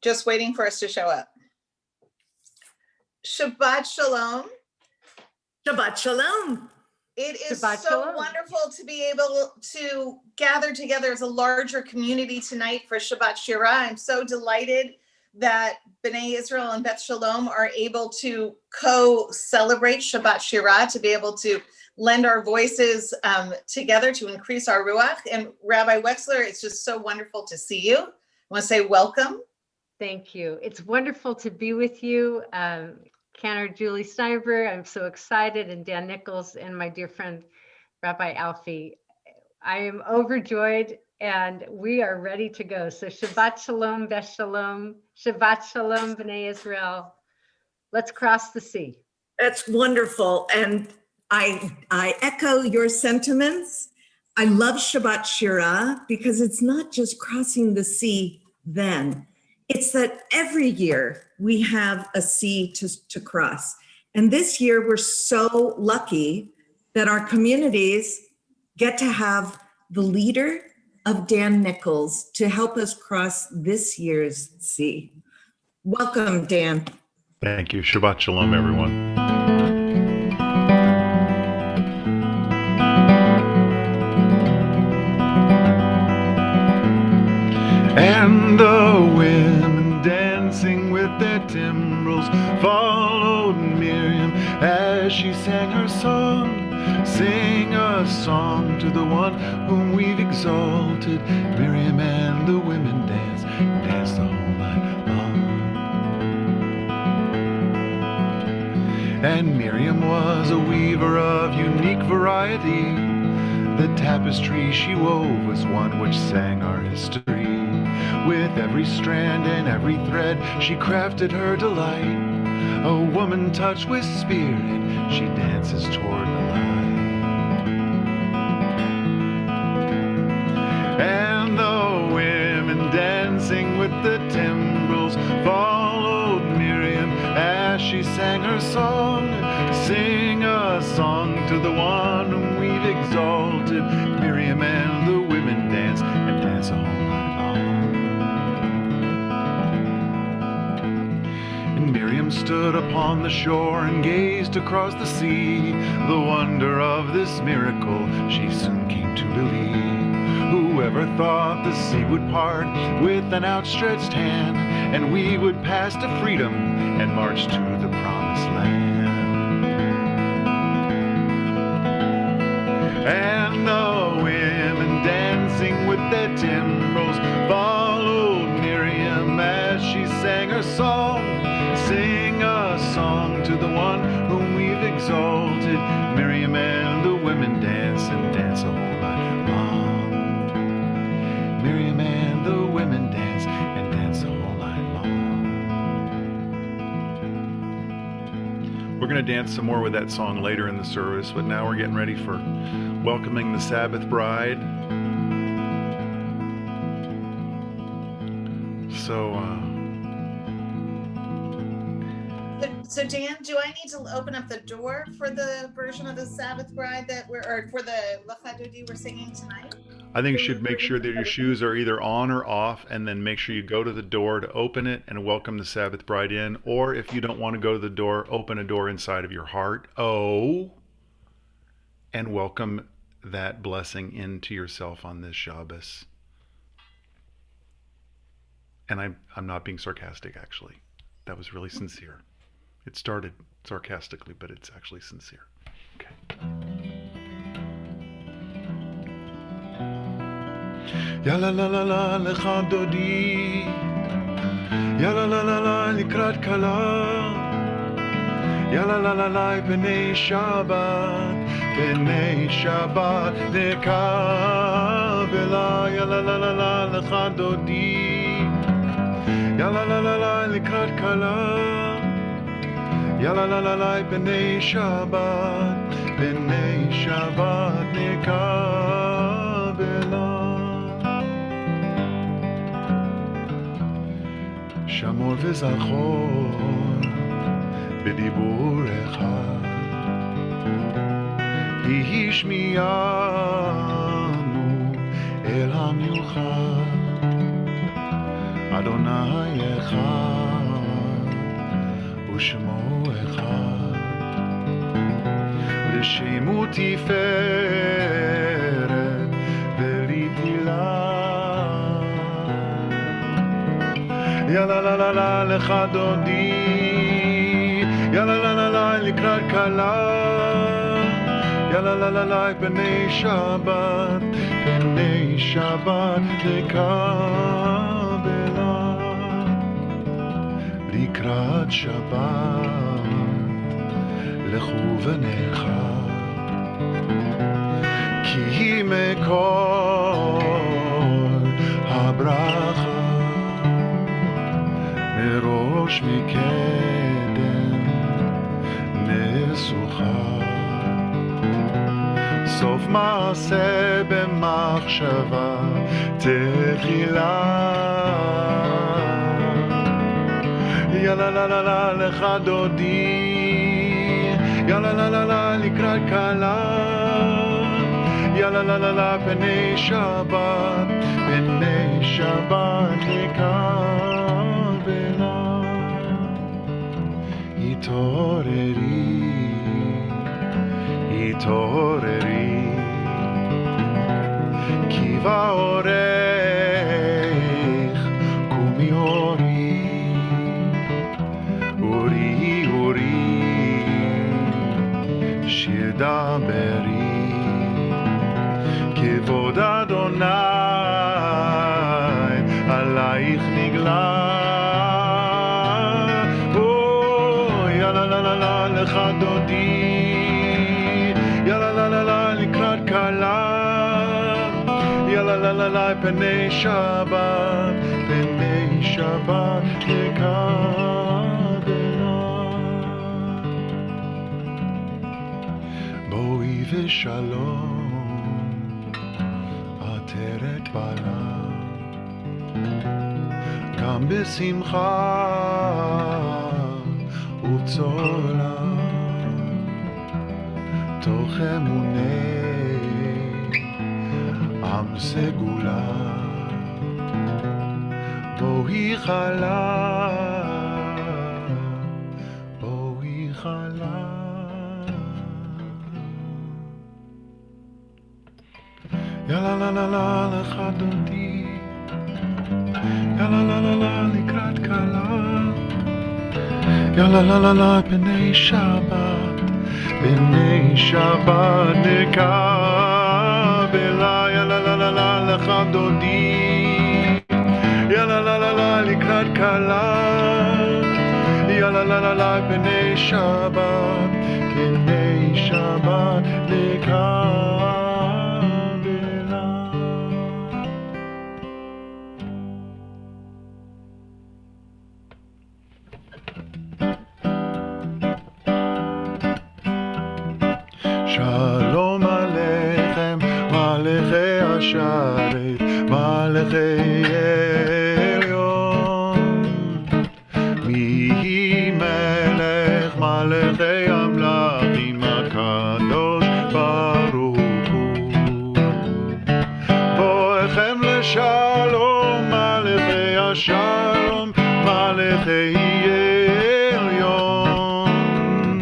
Just waiting for us to show up. Shabbat Shalom. Shabbat Shalom. It is Shabbat so Shalom. wonderful to be able to gather together as a larger community tonight for Shabbat Shirah. I'm so delighted that B'nai Israel and Beth Shalom are able to co-celebrate Shabbat Shirah, to be able to lend our voices together to increase our Ruach. And Rabbi Wexler, it's just so wonderful to see you. I want to say welcome. Thank you. It's wonderful to be with you. Cantor Julie Steinberg, I'm so excited, and Dan Nichols and my dear friend, Rabbi Alfie. I am overjoyed and we are ready to go. So Shabbat Shalom, Beth Shalom, Shabbat Shalom, B'nai Israel. Let's cross the sea. That's wonderful. And I echo your sentiments. I love Shabbat Shirah because it's not just crossing the sea then. It's that every year we have a sea to cross. And this year we're so lucky that our communities get to have the leader of Dan Nichols to help us cross this year's sea. Welcome, Dan. Thank you. Shabbat Shalom, everyone. And the women dancing with their timbrels followed Miriam as she sang her song. Sing a song to the one whom we've exalted. Miriam and the women dance the whole night long. And Miriam was a weaver of unique variety. The tapestry she wove was one which sang our history. With every strand and every thread she crafted her delight. A woman touched with spirit, she dances toward the light. And the women dancing with the timbrels followed Miriam as she sang her song. Sing a song to the one whom we've exalted. Miriam and the women dance and dance a whole night long. And Miriam stood upon the shore and gazed across the sea. The wonder of this miracle she soon came to believe. Whoever thought the sea would part with an outstretched hand, and we would pass to freedom and march to the promised land. And the women dancing with their timbrels followed Miriam as she sang her song. Sing a song to the one whom we've exalted. Miriam and the women dance and dance a whole night long. Miriam and the women dance and dance a whole night long. We're going to dance some more with that song later in the service, but now we're getting ready for welcoming the Sabbath bride. So Dan, do I need to open up the door for the version of the Sabbath bride or for the L'Chadodi we're singing tonight? I think you should make sure that your shoes are either on or off, and then make sure you go to the door to open it and welcome the Sabbath bride in. Or if you don't want to go to the door, open a door inside of your heart. And welcome that blessing into yourself on this Shabbos. And I'm not being sarcastic, actually. That was really sincere. It started sarcastically, but it's actually sincere. Okay. Ya la la la la lecha dodi, ya la la la la likrat kala, ya la la la la b'nei Shabbat nekabela, ya la la la la lecha dodi, ya la la la la likrat kala, ya la la la la b'nei Shabbat nekabela. שמור וזכור בדיבורך, יהי שמיענו אל המיוחד, Adonai echad, ושמו אחד, לשמו תפארת ולתהילה. יאללה לה לה לה לך דודי, יאללה לה לה לה לקראת כלה, יאללה לה לה לה בני שבת, בני שבת לקבלה. לקראת שבת לכו ונלכה, כי מקור הברכה מראש מקדם נסוכה. סוף מעשה במחשבה תחילה. יאללה לה לה לה לך דודי, יאללה לה לה לה לקראת כלה, יאללה לה לה לה בני שבת, בני שבת לקבלה. התעוררי, התעוררי, כי באורך קומי אורי, אורי אורי, שיר דברי, כבוד אדוני עלייך נגלה. יאללה לה לה לה לך דודי, יאללה לה לה לה לקראת כלה, יאללה לה לה לה בני שבת, בני שבת לקבלה. בואי ושלום עטרת בעלה, גם בשמחה ובצולה, תוך אמוני עם סגולה. בואי חלה, בואי חלה. יאללה לה לה לה לך דודי, יאללה לה לה לה לקראת כלה, יאללה לה לה לה בני שבת, בני שבת נקבלה. יאללה לה לה לה לך דודי, יאללה לה לה לה לקראת כלה, יאללה לה לה לה בני שבת, בני שבת נקבלה. שלום עליכם מלאכי השרת, מלאכי עליון, מי מלך מלאכי המלכים הקדוש ברוך הוא. בואכם לשלום מלאכי השלום, מלאכי עליון,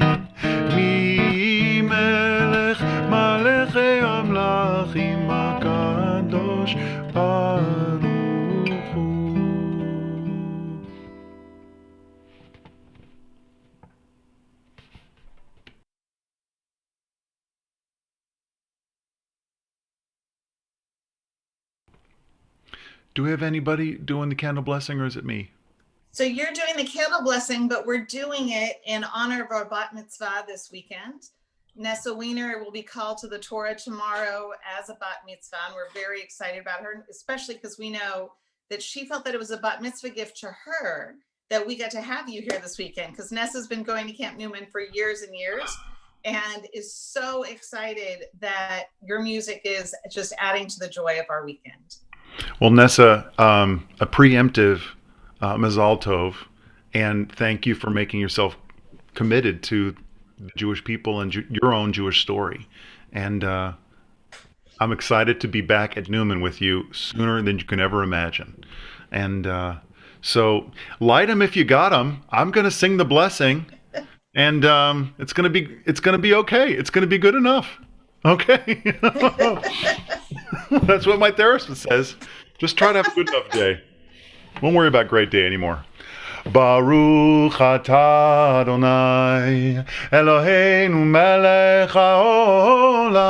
מי מלך מלאכי המלכים הקדוש ברוך הוא. Do we have anybody doing the candle blessing, or is it me? So you're doing the candle blessing, but we're doing it in honor of our bat mitzvah this weekend. Nessa Wiener will be called to the Torah tomorrow as a bat mitzvah, and we're very excited about her, especially because we know that she felt that it was a bat mitzvah gift to her that we got to have you here this weekend, because Nessa's been going to Camp Newman for years and years and is so excited that your music is just adding to the joy of our weekend. Well, Nessa, a preemptive Mazal Tov, and thank you for making yourself committed to the Jewish people and your own Jewish story. And I'm excited to be back at Newman with you sooner than you can ever imagine. And So light them if you got them. I'm going to sing the blessing, and it's going to be okay. It's going to be good enough. Okay. That's what my therapist says. Just try to have a good enough day. Won't worry about great day anymore. Baruch atah Adonai Eloheinu melech haolam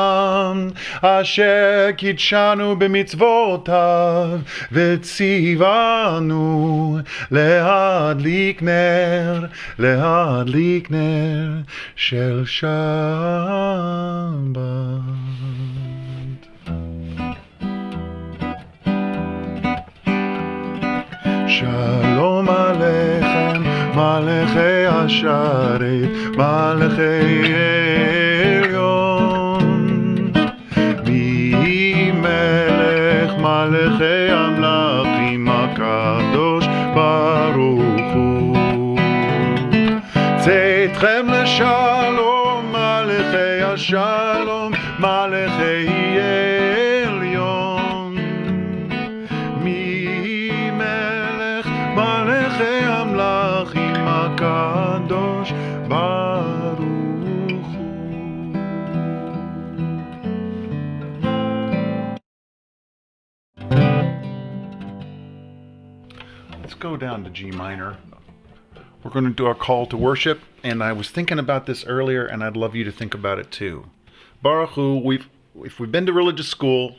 asher kitshanu b'mitzvotav v'tzivanu lehadlik ner shel Shabbat. Shalom Aleichem, Malachei Asharet, Malachei Elyon. Mi Melech Malachei Amlachim HaKadosh Baruch Hu. Tzeitkhem l'shalom, Malachei Ashalom, Malachei Elyon. Mi Malachei Amlachim HaKadosh Baruch Hu. Let's go down to G minor. We're going to do our call to worship, and I was thinking about this earlier, and I'd love you to think about it too. Baruch Hu, if we've been to religious school,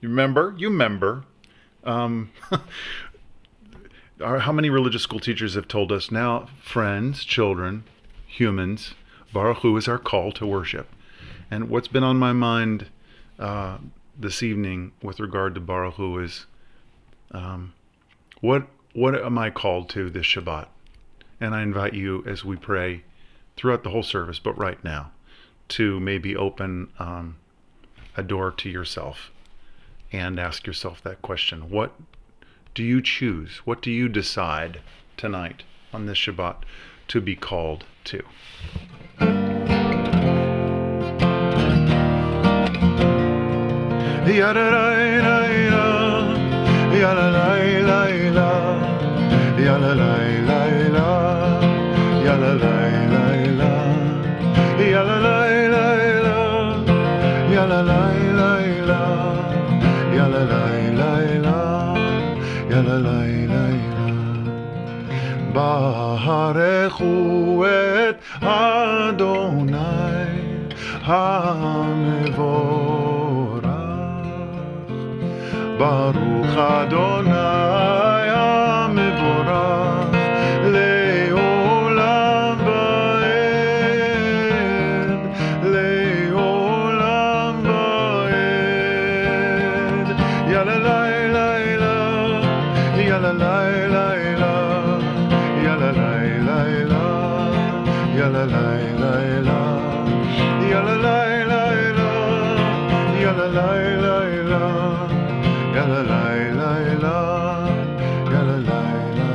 you remember? How many religious school teachers have told us now, friends, children, humans, Baruch Hu is our call to worship. And what's been on my mind this evening with regard to Baruch Hu is, what am I called to this Shabbat? And I invite you, as we pray throughout the whole service, but right now, to maybe open a door to yourself and ask yourself that question. What do you choose? What do you decide tonight on this Shabbat to be called to? Barechu et Adonai HaMevorach. Baruch Adonai HaMevorach Le'olam va'ed, Le'olam va'ed. Yalalai laila, yalalai laila, yalalai laila, yalalai laila, yalalai laila, yalalai laila, yalalai laila, yalalai laila.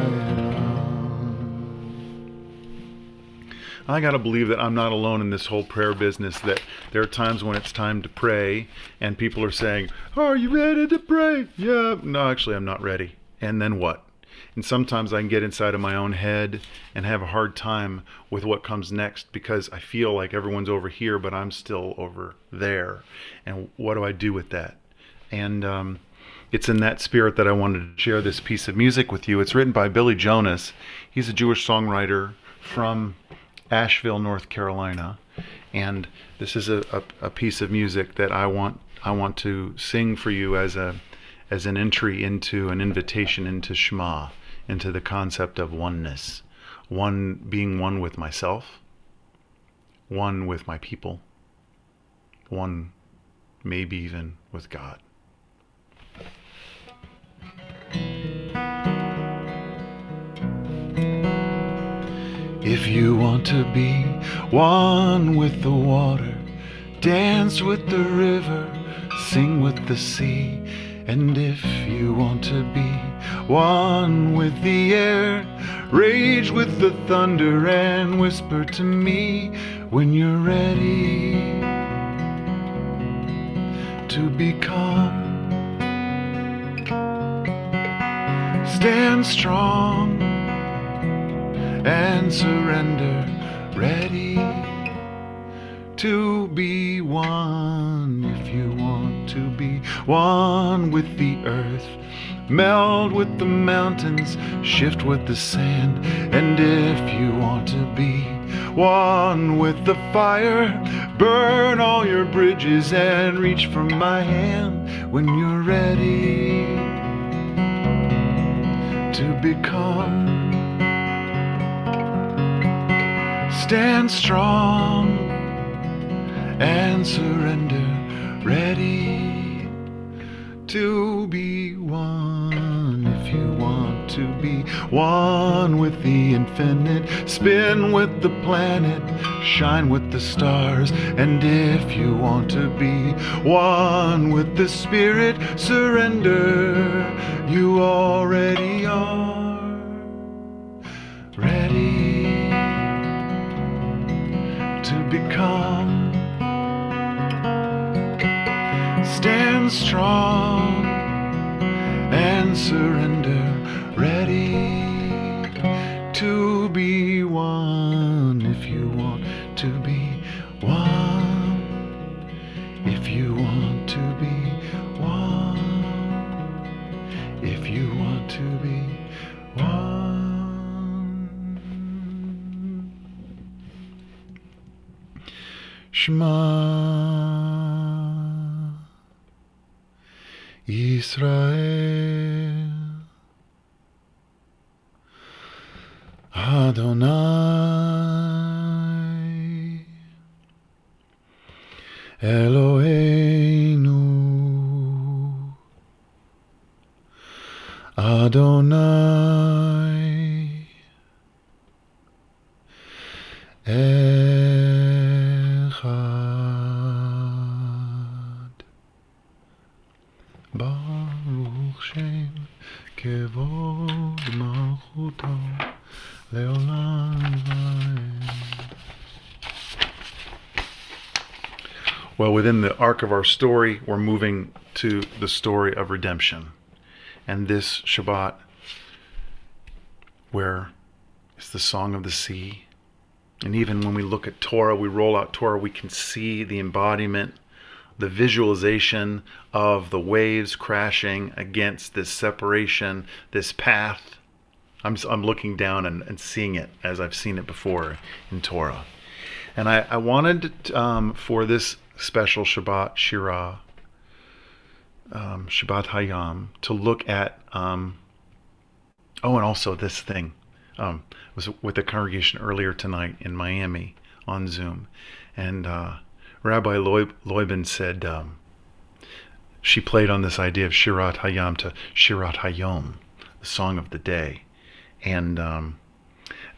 I gotta believe that I'm not alone in this whole prayer business, that there are times when it's time to pray and people are saying, "Are you ready to pray?" Yeah, no, actually I'm not ready. And then what? And sometimes I can get inside of my own head and have a hard time with what comes next because I feel like everyone's over here, but I'm still over there. And what do I do with that? And it's in that spirit that I wanted to share this piece of music with you. It's written by Billy Jonas. He's a Jewish songwriter from Asheville, North Carolina. And this is a piece of music that I want to sing for you as an entry into an invitation into Shema, into the concept of oneness. Being one with myself, one with my people, one maybe even with God. If you want to be one with the water, dance with the river, sing with the sea. And if you want to be one with the air, rage with the thunder and whisper to me when you're ready to become. Stand strong and surrender, ready to be one. If you want to be one with the earth, meld with the mountains, shift with the sand. And if you want to be one with the fire, burn all your bridges and reach for my hand when you're ready to become. Stand strong and surrender, ready to be one. If you want to be one with the infinite, spin with the planet, shine with the stars. And if you want to be one with the Spirit, surrender. You already are ready to become. Stand strong and surrender, ready to be one. If you want to be one, if you want to be one, if you want to be one. Shema Israel, Adonai Eloheinu, Adonai Echad. Baruch Shem Kevod Malchuto Leolam Vaed. Well, within the arc of our story, we're moving to the story of redemption. And this Shabbat, where it's the song of the sea. And even when we look at Torah, we roll out Torah, we can see the embodiment, the visualization of the waves crashing against this separation, this path. I'm looking down and seeing it as I've seen it before in Torah. And I wanted for this special Shabbat Shirah, Shabbat Hayam, to look at, and also this thing. Was with the congregation earlier tonight in Miami on Zoom. And Rabbi Loibin said she played on this idea of Shirat Hayam to Shirat Hayom, the song of the day. And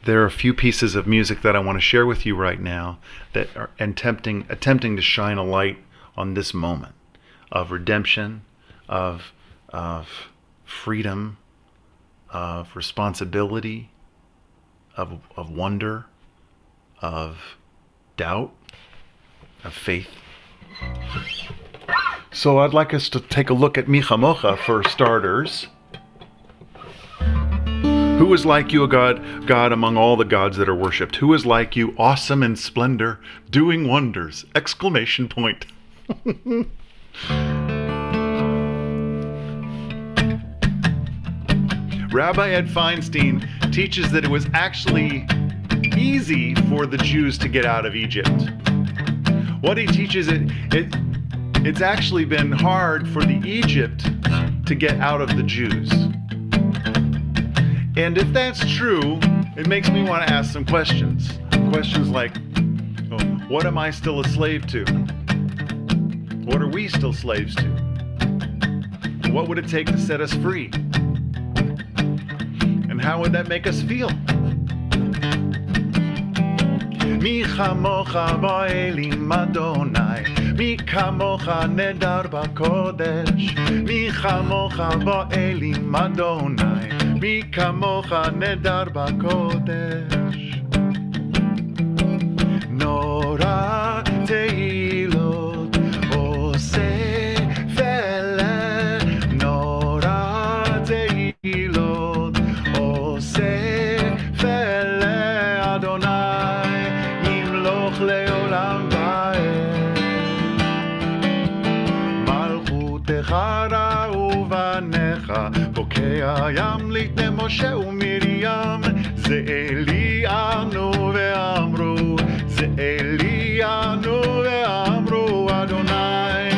there are a few pieces of music that I want to share with you right now that are attempting to shine a light on this moment of redemption, of freedom, of responsibility, of wonder, of doubt, of faith. So I'd like us to take a look at Michamocha for starters. Who is like you, God among all the gods that are worshipped? Who is like you, awesome in splendor, doing wonders? Exclamation point. Rabbi Ed Feinstein teaches that it was actually easy for the Jews to get out of Egypt. What he teaches, it's actually been hard for the Egypt to get out of the Jews. And if that's true, it makes me want to ask some questions. Questions like, what am I still a slave to? What are we still slaves to? What would it take to set us free? And how would that make us feel? Mi chamocha ba'elim Adonai, mi kamocha nedar ba'kodesh, mi chamocha ba'elim Adonai, mi kamocha nedar ba'kodesh. Nora teilot oseh vele, nora teilot ימלוך לעולם ועד. מלכותך ראו בניך, בוקע ימליט למשה ומרים. זה אלי ענו ואמרו, זה אלי ענו ואמרו, אדוני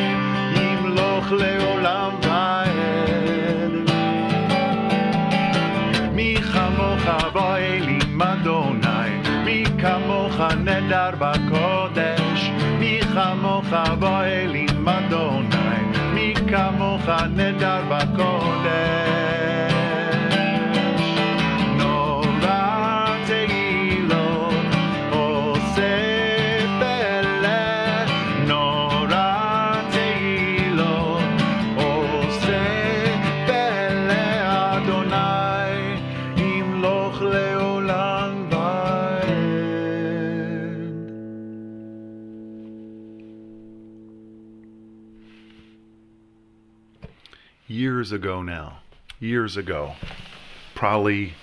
ימלוך לעולם ועד. מי כמוך באלים אדוני, מי כמוך נדר בקודש. מי כמוך באלים אדוני, מי כמוך נדר בקודש. Years ago now, years ago, probably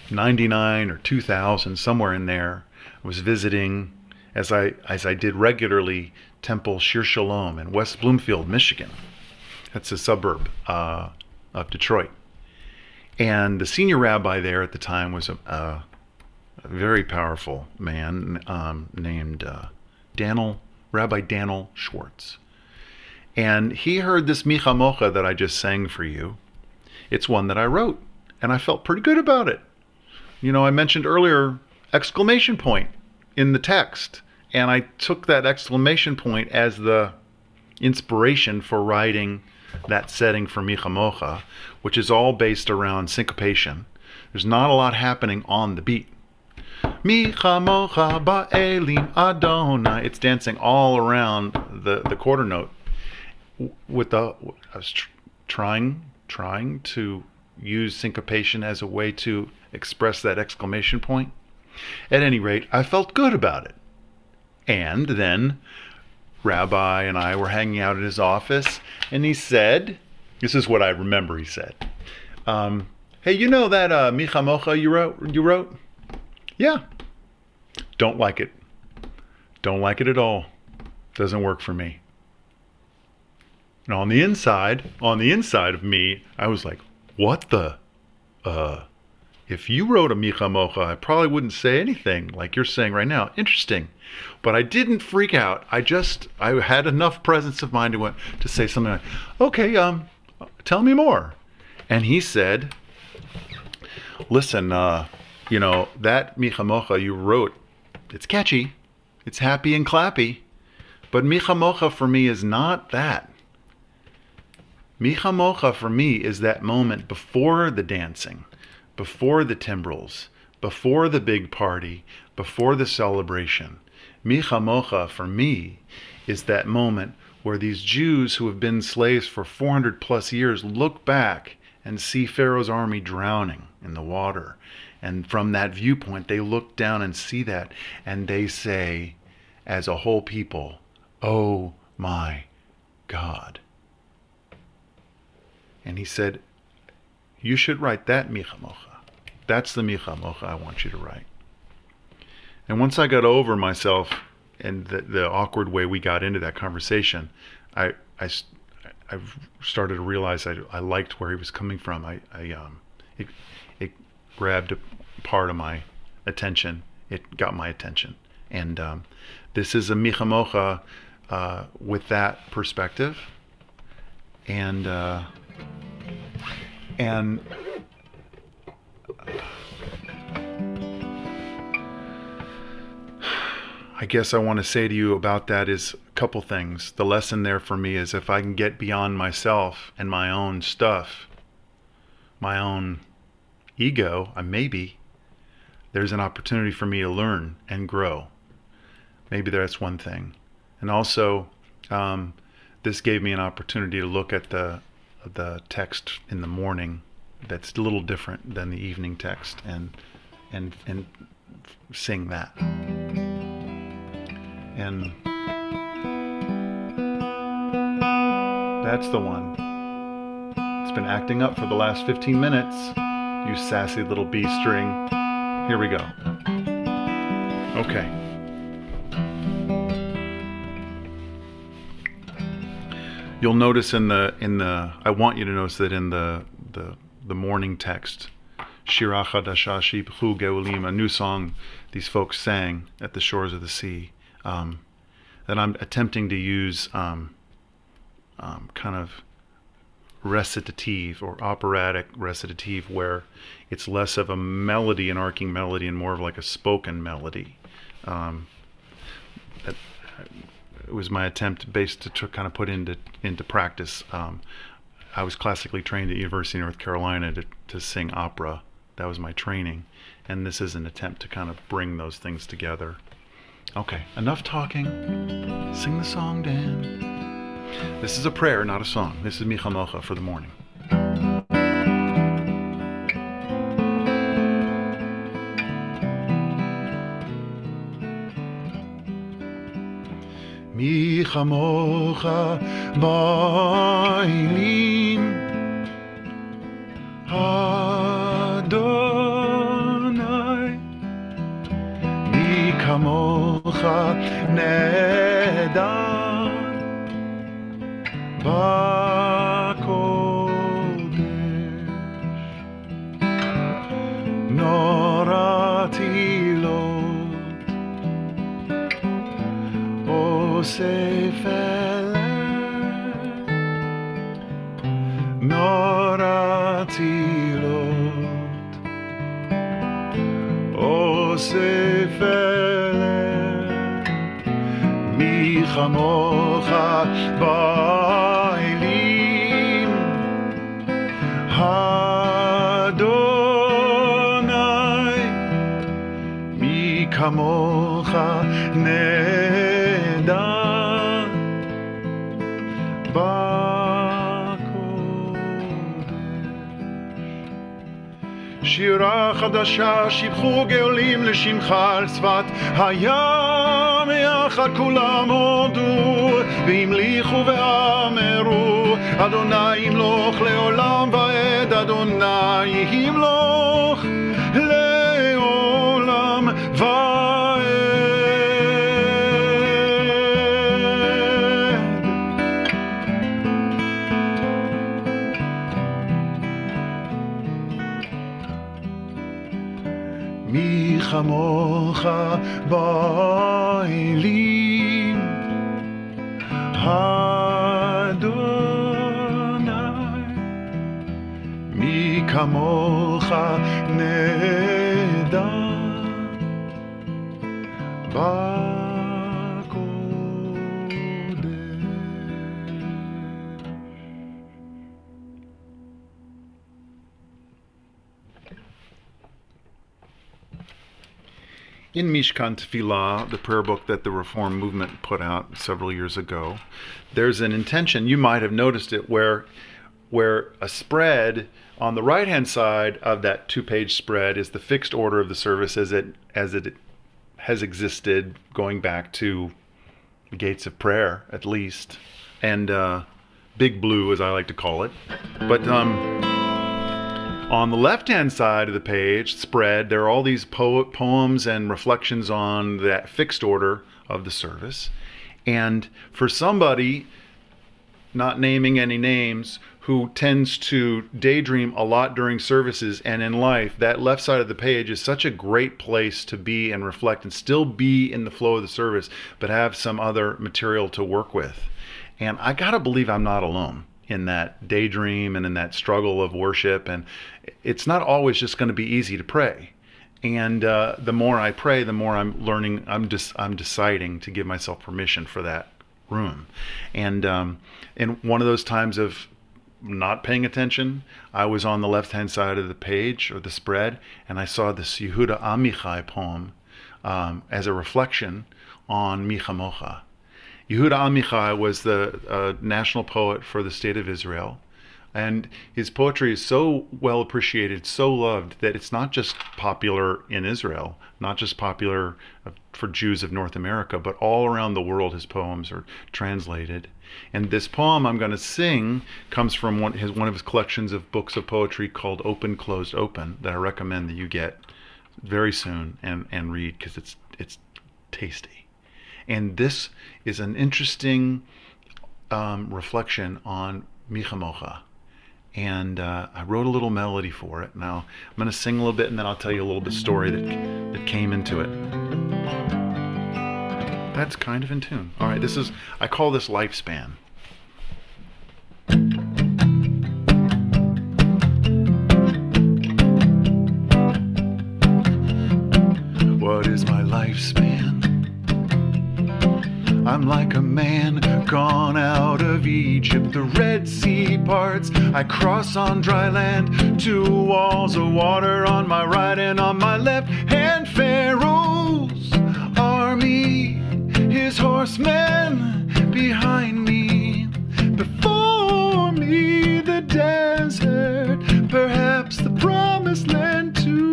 99 or 2000, somewhere in there, I was visiting, as I did regularly, Temple Shir Shalom in West Bloomfield, Michigan. That's a suburb of Detroit. And the senior rabbi there at the time was a very powerful man named Rabbi Daniel Schwartz. And he heard this Micha Mocha that I just sang for you. It's one that I wrote, and I felt pretty good about it. You know, I mentioned earlier exclamation point in the text, and I took that exclamation point as the inspiration for writing that setting for Micha Mocha, which is all based around syncopation. There's not a lot happening on the beat. Micha Mocha ba'elim Adonai. It's dancing all around the quarter note. I was trying to use syncopation as a way to express that exclamation point. At any rate, I felt good about it. And then Rabbi and I were hanging out in his office, and he said, this is what I remember he said, hey, you know that Micha Mocha you wrote? Yeah. Don't like it. Don't like it at all. Doesn't work for me. And on the inside of me, I was like, what the? If you wrote a Micha Mocha, I probably wouldn't say anything like you're saying right now. Interesting. But I didn't freak out. I had enough presence of mind to say something like, okay, tell me more. And he said, listen, you know, that Micha Mocha you wrote, it's catchy, it's happy and clappy, but Micha Mocha for me is not that. Micha Mocha for me is that moment before the dancing, before the timbrels, before the big party, before the celebration. Micha Mocha for me is that moment where these Jews who have been slaves for 400 plus years look back and see Pharaoh's army drowning in the water. And from that viewpoint, they look down and see that, and they say, as a whole people, oh my God. And he said, you should write that Micha Mocha. That's the Micha Mocha I want you to write. And once I got over myself and the awkward way we got into that conversation, I started to realize I liked where he was coming from. It grabbed a part of my attention. It got my attention. And this is a Micha Mocha with that perspective. And I guess I want to say to you about that is a couple things. The lesson there for me is if I can get beyond myself and my own stuff, my own ego, maybe there's an opportunity for me to learn and grow. Maybe that's one thing. And also, this gave me an opportunity to look at the text in the morning that's a little different than the evening text and sing that. And that's the one. It's been acting up for the last 15 minutes. You sassy little B string. Here we go. Okay. You'll notice in the I want you to notice that in the morning text, Shira Chadasha Shipchu Geulim, a new song these folks sang at the shores of the sea, that I'm attempting to use kind of recitative or operatic recitative, where it's less of a melody, an arcing melody, and more of like a spoken melody. That it was my attempt based to kind of put into practice. I was classically trained at University of North Carolina to sing opera. That was my training, and this is an attempt to kind of bring those things together. Okay, enough talking. Sing the song, Dan. This is a prayer, not a song. This is Michamocha for the morning. Michamocha ba'elim Adonai, mi kamocha nedan ba'kodesh, norati lot osef eleh, norati Osef eleh, mi chamocha ba'elim Adonai, mi kamocha nedan שירה חדשה שיבחו גאולים לשמך על שפת הים יחד כולם הודו והמליכו ואמרו אדוני ימלוך לעולם ועד אדוני ימלוך לעולם ועד מי כמוך באלים אדוני, מי כמוך נדע In Mishkan Tefillah, the prayer book that the Reform movement put out several years ago, there's an intention, you might have noticed it, where a spread on the right-hand side of that two-page spread is the fixed order of the service as it has existed going back to the gates of prayer, at least, and Big Blue, as I like to call it. But on the left-hand side of the page spread, there are all these poems and reflections on that fixed order of the service. And for somebody, not naming any names, who tends to daydream a lot during services and in life, that left side of the page is such a great place to be and reflect and still be in the flow of the service, but have some other material to work with. And I gotta believe I'm not alone in that daydream and in that struggle of worship. And it's not always just going to be easy to pray. And the more I pray, the more I'm learning, I'm deciding to give myself permission for that room. And in one of those times of not paying attention, I was on the left-hand side of the page or the spread, and I saw this Yehuda Amichai poem as a reflection on Mi Chamocha. Yehuda Amichai was the national poet for the state of Israel, and his poetry is so well appreciated, so loved, that it's not just popular in Israel, not just popular for Jews of North America, but all around the world his poems are translated. And this poem I'm going to sing comes from one of his collections of books of poetry called Open, Closed, Open, that I recommend that you get. very soon and read, because it's tasty. And this is an interesting reflection on Michamocha. And I wrote a little melody for it. Now I'm going to sing a little bit, and then I'll tell you a little bit story that came into it. That's kind of in tune. All right, I call this Lifespan. What is my lifespan? I'm like a man gone out of Egypt. The Red Sea parts, I cross on dry land. Two walls of water on my right and on my left hand. Pharaoh's army, his horsemen behind me. Before me the desert, perhaps the promised land too.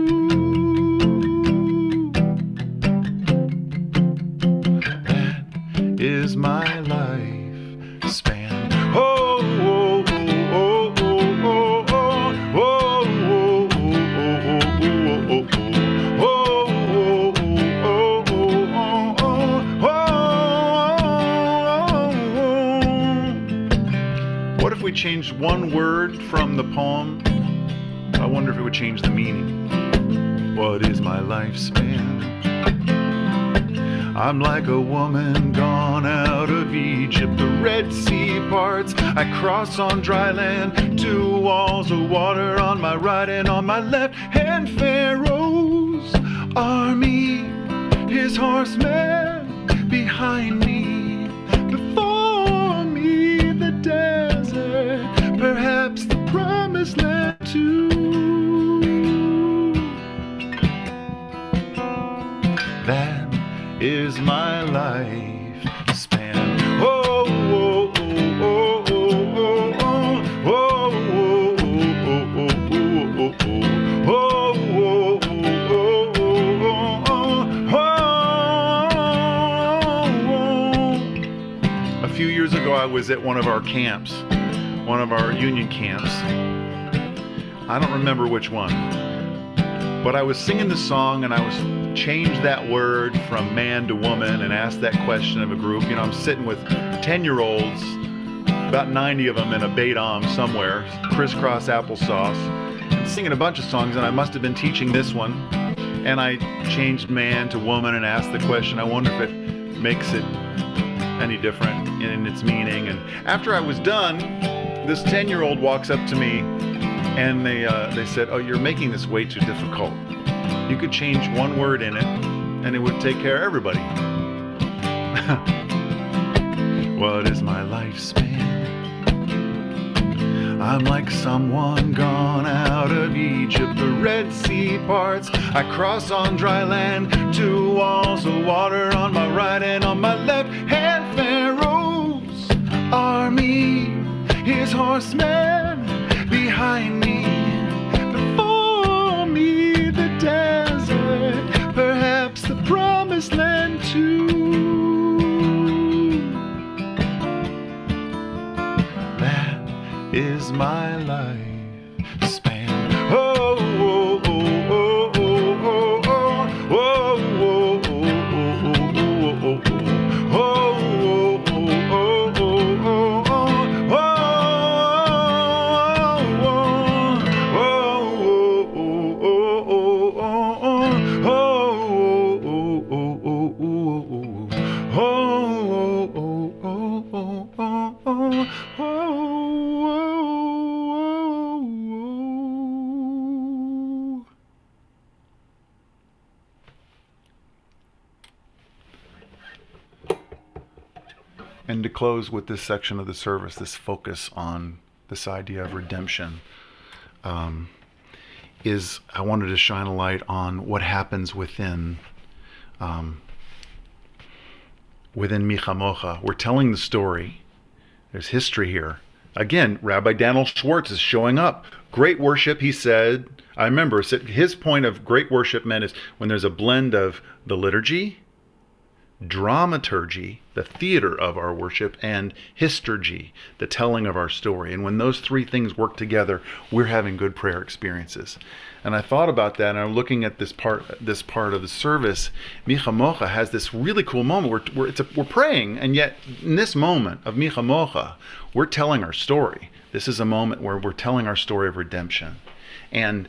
Is my lifespan. Oh, oh, oh, oh, oh, oh, What if we changed one word from the poem? I wonder if it would change the meaning. What is my lifespan? I'm like a woman gone out of Egypt. The Red Sea parts, I cross on dry land. Two walls of water on my right and on my left hand. Pharaoh's army, his horsemen behind me. Before me the desert, perhaps the promised land too. That is my lifespan. Oh, oh, oh, oh, oh, oh, oh. A few years ago, I was at one of our camps, one of our union camps. I don't remember which one, but I was singing the song, and I was changed that word from man to woman and asked that question of a group. You know, I'm sitting with 10-year-olds, about 90 of them in a Beit-Am somewhere, crisscross applesauce, and singing a bunch of songs, and I must have been teaching this one. And I changed man to woman and asked the question, I wonder if it makes it any different in its meaning. And after I was done, this 10-year-old walks up to me, and they said, oh, you're making this way too difficult. You could change one word in it, and it would take care of everybody. What is my lifespan? I'm like someone gone out of Egypt. The Red Sea parts, I cross on dry land. Two walls of water on my right and on my left hand. Pharaoh's army, his horsemen behind me. Before me the desert, perhaps the promised land too. That is my lifespan. Oh, oh, oh, oh, oh, oh, oh, oh, And to close with this section of the service, this focus on this idea of redemption, is I wanted to shine a light on what happens within Michamocha. We're telling the story. There's history here. Again, Rabbi Daniel Schwartz is showing up. Great worship, he said. I remember his point of great worship meant is when there's a blend of the liturgy, dramaturgy, the theater of our worship, and histurgy, the telling of our story. And when those three things work together, we're having good prayer experiences. And I thought about that, and I'm looking at this part of the service. Micha Mocha has this really cool moment where we're praying, and yet in this moment of Micha Mocha, we're telling our story. This is a moment where we're telling our story of redemption. And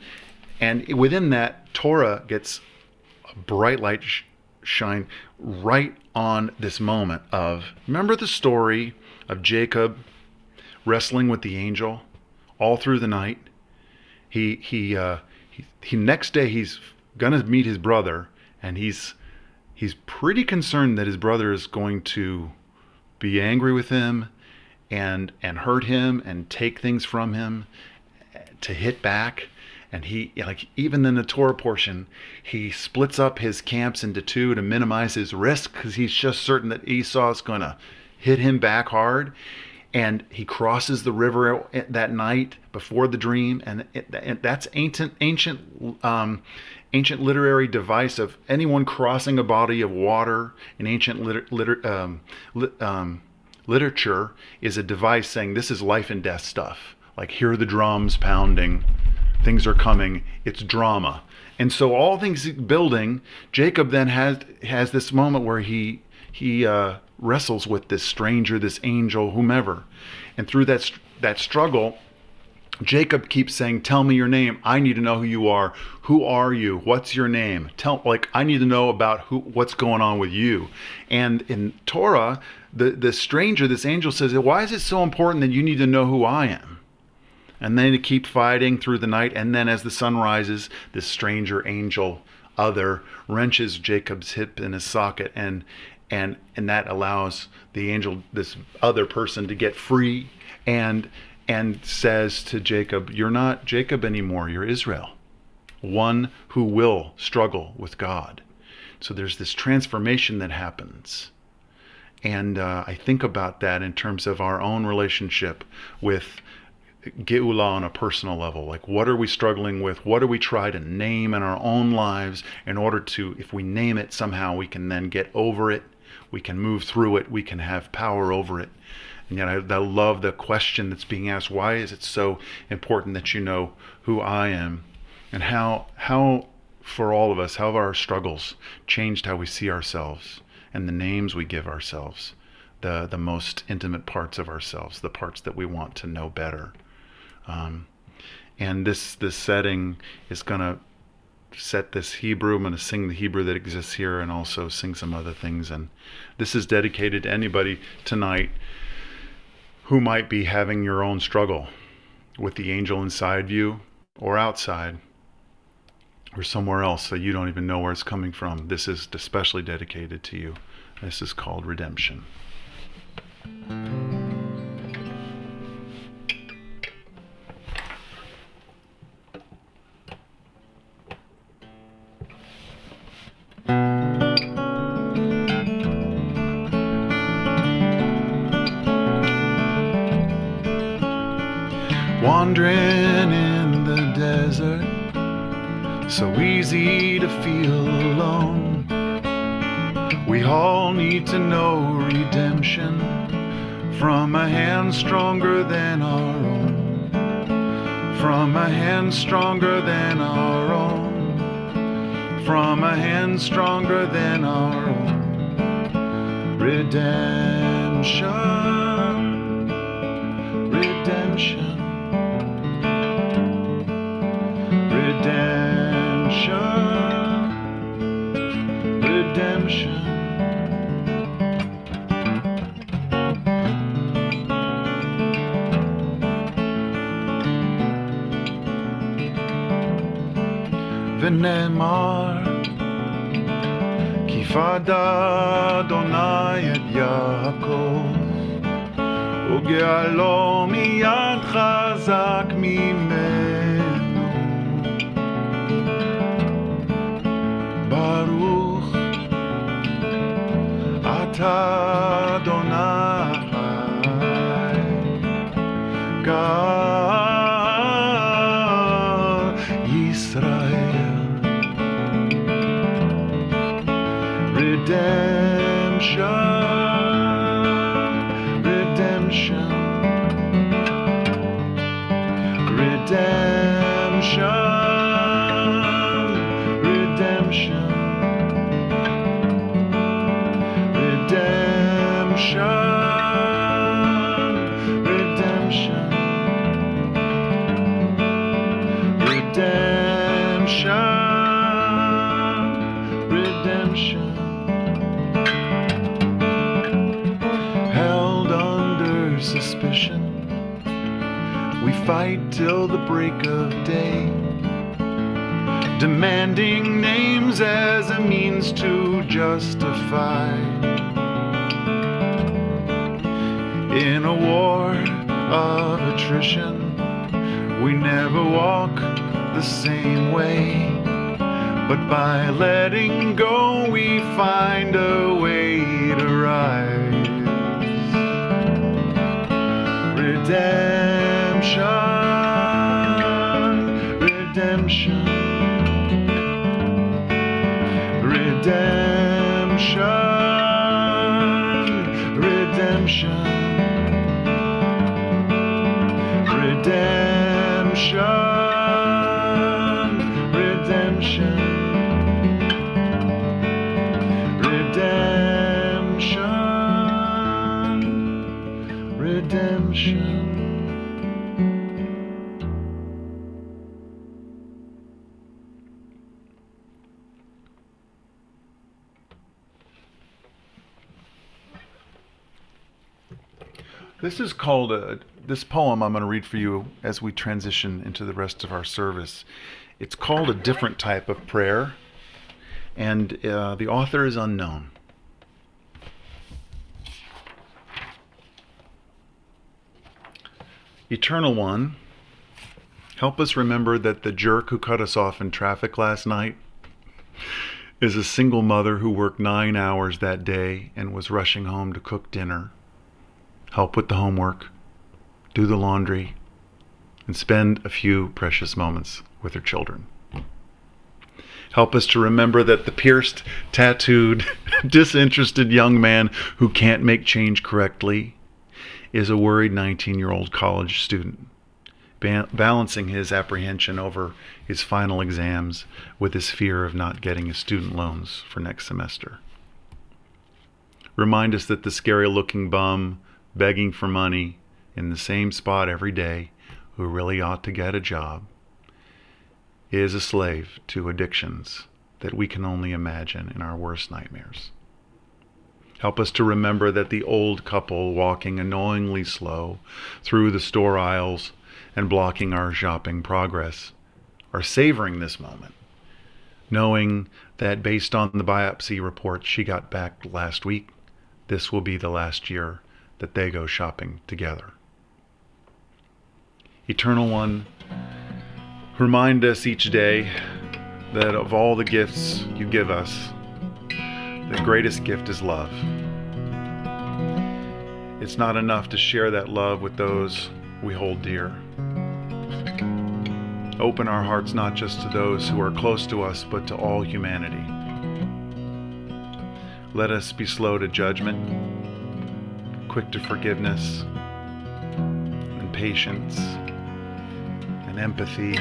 within that, Torah gets a bright light shine right on this moment of, remember the story of Jacob wrestling with the angel all through the night? He next day he's gonna meet his brother, and he's pretty concerned that his brother is going to be angry with him and hurt him and take things from him, to hit back. And he, like, even in the Torah portion, he splits up his camps into two to minimize his risk, because he's just certain that Esau is going to hit him back hard. And he crosses the river that night before the dream, and that's ancient literary device of anyone crossing a body of water in ancient literature is a device saying this is life and death stuff. Like, hear the drums pounding. Things are coming. It's drama. And so all things building, Jacob then has this moment where he wrestles with this stranger, this angel, whomever. And through that struggle, Jacob keeps saying, tell me your name. I need to know who you are. Who are you? What's your name? I need to know about what's going on with you. And in Torah, the stranger, this angel says, why is it so important that you need to know who I am? And then they keep fighting through the night. And then as the sun rises, this stranger angel other wrenches Jacob's hip in his socket. And that allows the angel, this other person, to get free and says to Jacob, you're not Jacob anymore, you're Israel, one who will struggle with God. So there's this transformation that happens. And I think about that in terms of our own relationship with Geula on a personal level. Like, what are we struggling with? What do we try to name in our own lives in order to, if we name it, somehow we can then get over it, we can move through it, we can have power over it. And yet I love the question that's being asked, why is it so important that you know who I am? And how for all of us, how have our struggles changed how we see ourselves and the names we give ourselves, the most intimate parts of ourselves, the parts that we want to know better. And this setting is going to set this Hebrew. I'm going to sing the Hebrew that exists here and also sing some other things. And this is dedicated to anybody tonight who might be having your own struggle with the angel inside you or outside or somewhere else that you don't even know where it's coming from. This is especially dedicated to you. This is called Redemption. Wandering in the desert, so easy to feel alone. We all need to know redemption from a hand stronger than our own. From a hand stronger than our own. From a hand stronger than our own. Redemption. Redemption. Redemption, redemption. ונאמר כי פדה אדוני את יעקב וגאלו מיד חזק ממנו. ברוך אתה אדוני גאל ישראל. Redemption. redemption, redemption, redemption, redemption, redemption, redemption, held under suspicion. We fight till the break of day, demanding names as a means to justify. In a war of attrition, we never walk the same way, but by letting go we find a way to rise. Redemption, redemption, redemption, redemption, redemption, redemption, redemption. This is called this poem I'm going to read for you as we transition into the rest of our service. It's called A Different Type of Prayer, and the author is unknown. Eternal One, help us remember that the jerk who cut us off in traffic last night is a single mother who worked 9 hours that day and was rushing home to cook dinner, help with the homework, do the laundry, and spend a few precious moments with her children. Help us to remember that the pierced, tattooed, disinterested young man who can't make change correctly is a worried 19-year-old college student, balancing his apprehension over his final exams with his fear of not getting his student loans for next semester. Remind us that the scary-looking bum begging for money in the same spot every day, who really ought to get a job, is a slave to addictions that we can only imagine in our worst nightmares. Help us to remember that the old couple walking annoyingly slow through the store aisles and blocking our shopping progress are savoring this moment, knowing that based on the biopsy report she got back last week, this will be the last year that they go shopping together. Eternal One, remind us each day that of all the gifts you give us, the greatest gift is love. It's not enough to share that love with those we hold dear. Open our hearts not just to those who are close to us, but to all humanity. Let us be slow to judgment, quick to forgiveness, and patience, and empathy,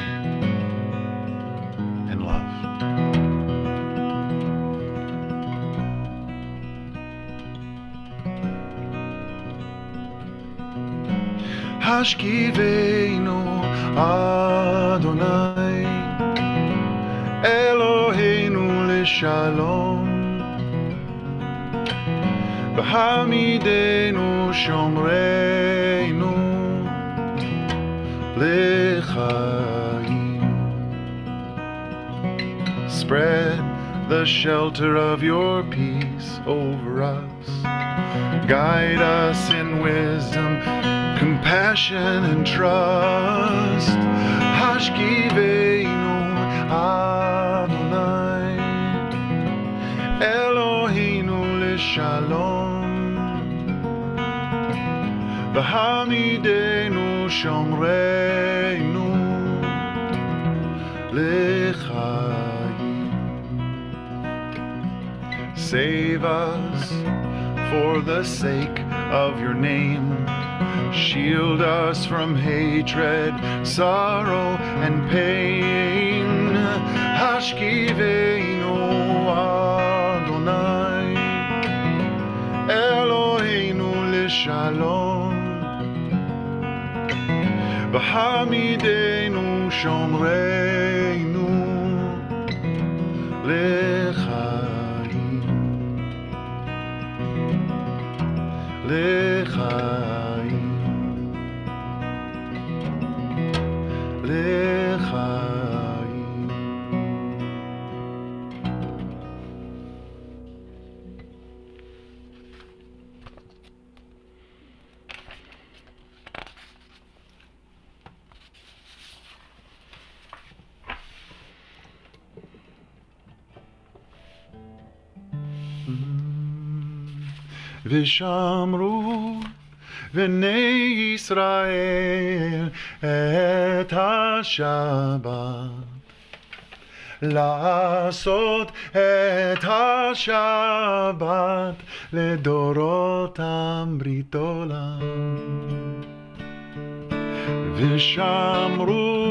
and love. Hashkivenu Adonai Eloheinu Leshalom V'hamidenu Shomreinu Lechaim. Spread the shelter of your peace over us. Guide us in wisdom, compassion and trust. Hashkivenu Adonai Eloheinu Leshalom V'hamidenu Shomreinu Lechaim. Save us for the sake of your name. Shield us from hatred, sorrow, and pain. Hashkiveinu Adonai, Eloheinu l'shalom, v'hamidenu shomreinu l'chaim, l'chaim, l'chaim. ושמרו בני ישראל את השבת, לעשות את השבת לדורותם ברית עולם. ושמרו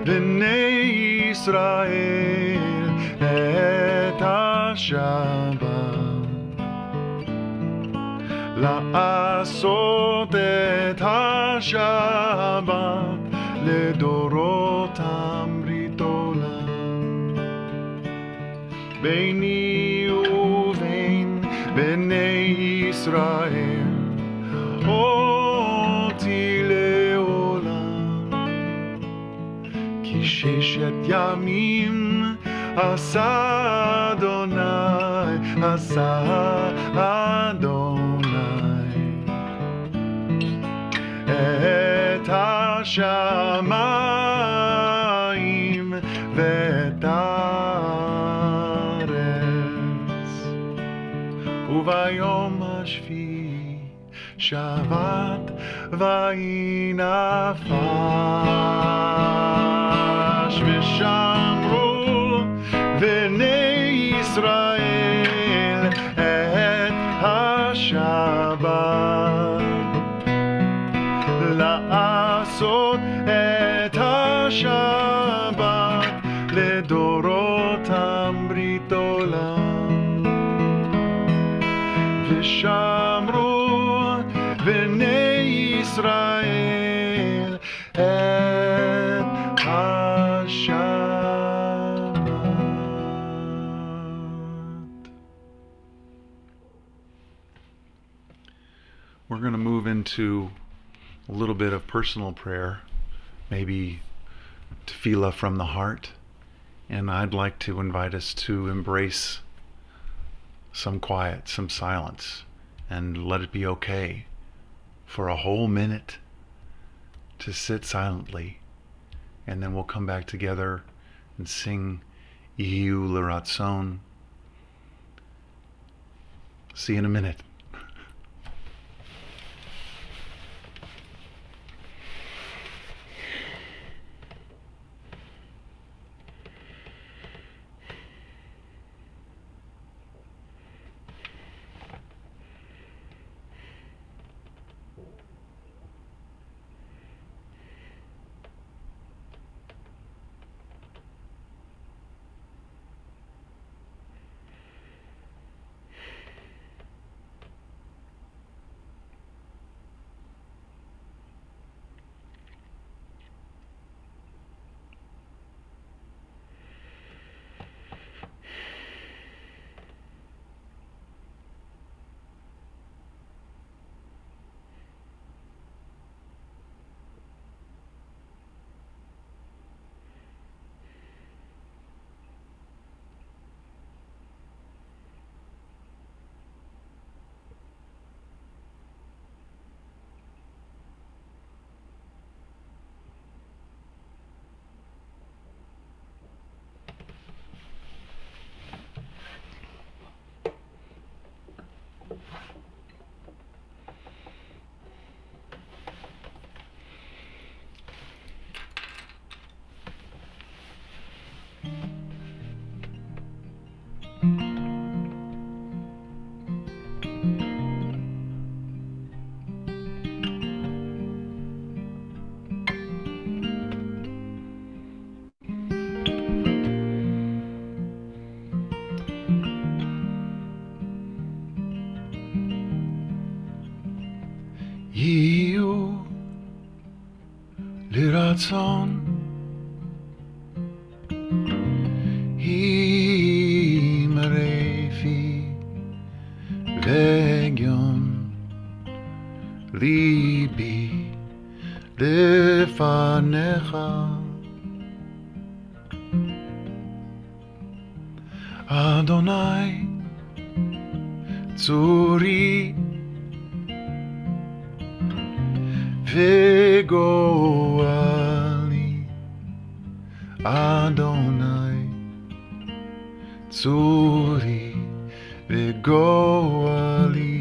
בני ישראל את השבת, לעשות את השבת לדורותם ברית עולם. ביני ובין בני ישראל אותי לעולם, כי ששת ימים עשה אדוני, עשה אדוני את השמיים ואת הארץ, וביום השביעי שבת ויהי נפש. ושמרו בני ישראל את השבת, לעשות את השבת לדורותם ברית עולם. ושמרו בני ישראל את השבת. We're going to move into a little bit of personal prayer, maybe tefillah from the heart, and I'd like to invite us to embrace some quiet, some silence, and let it be okay for a whole minute to sit silently, and then we'll come back together and sing Yehu L'Ratzon. See you in a minute. יהיו לרצון הימרי פי והגיון ליבי לפניך אדוני צורי וגואלי אדוני צורי וגואלי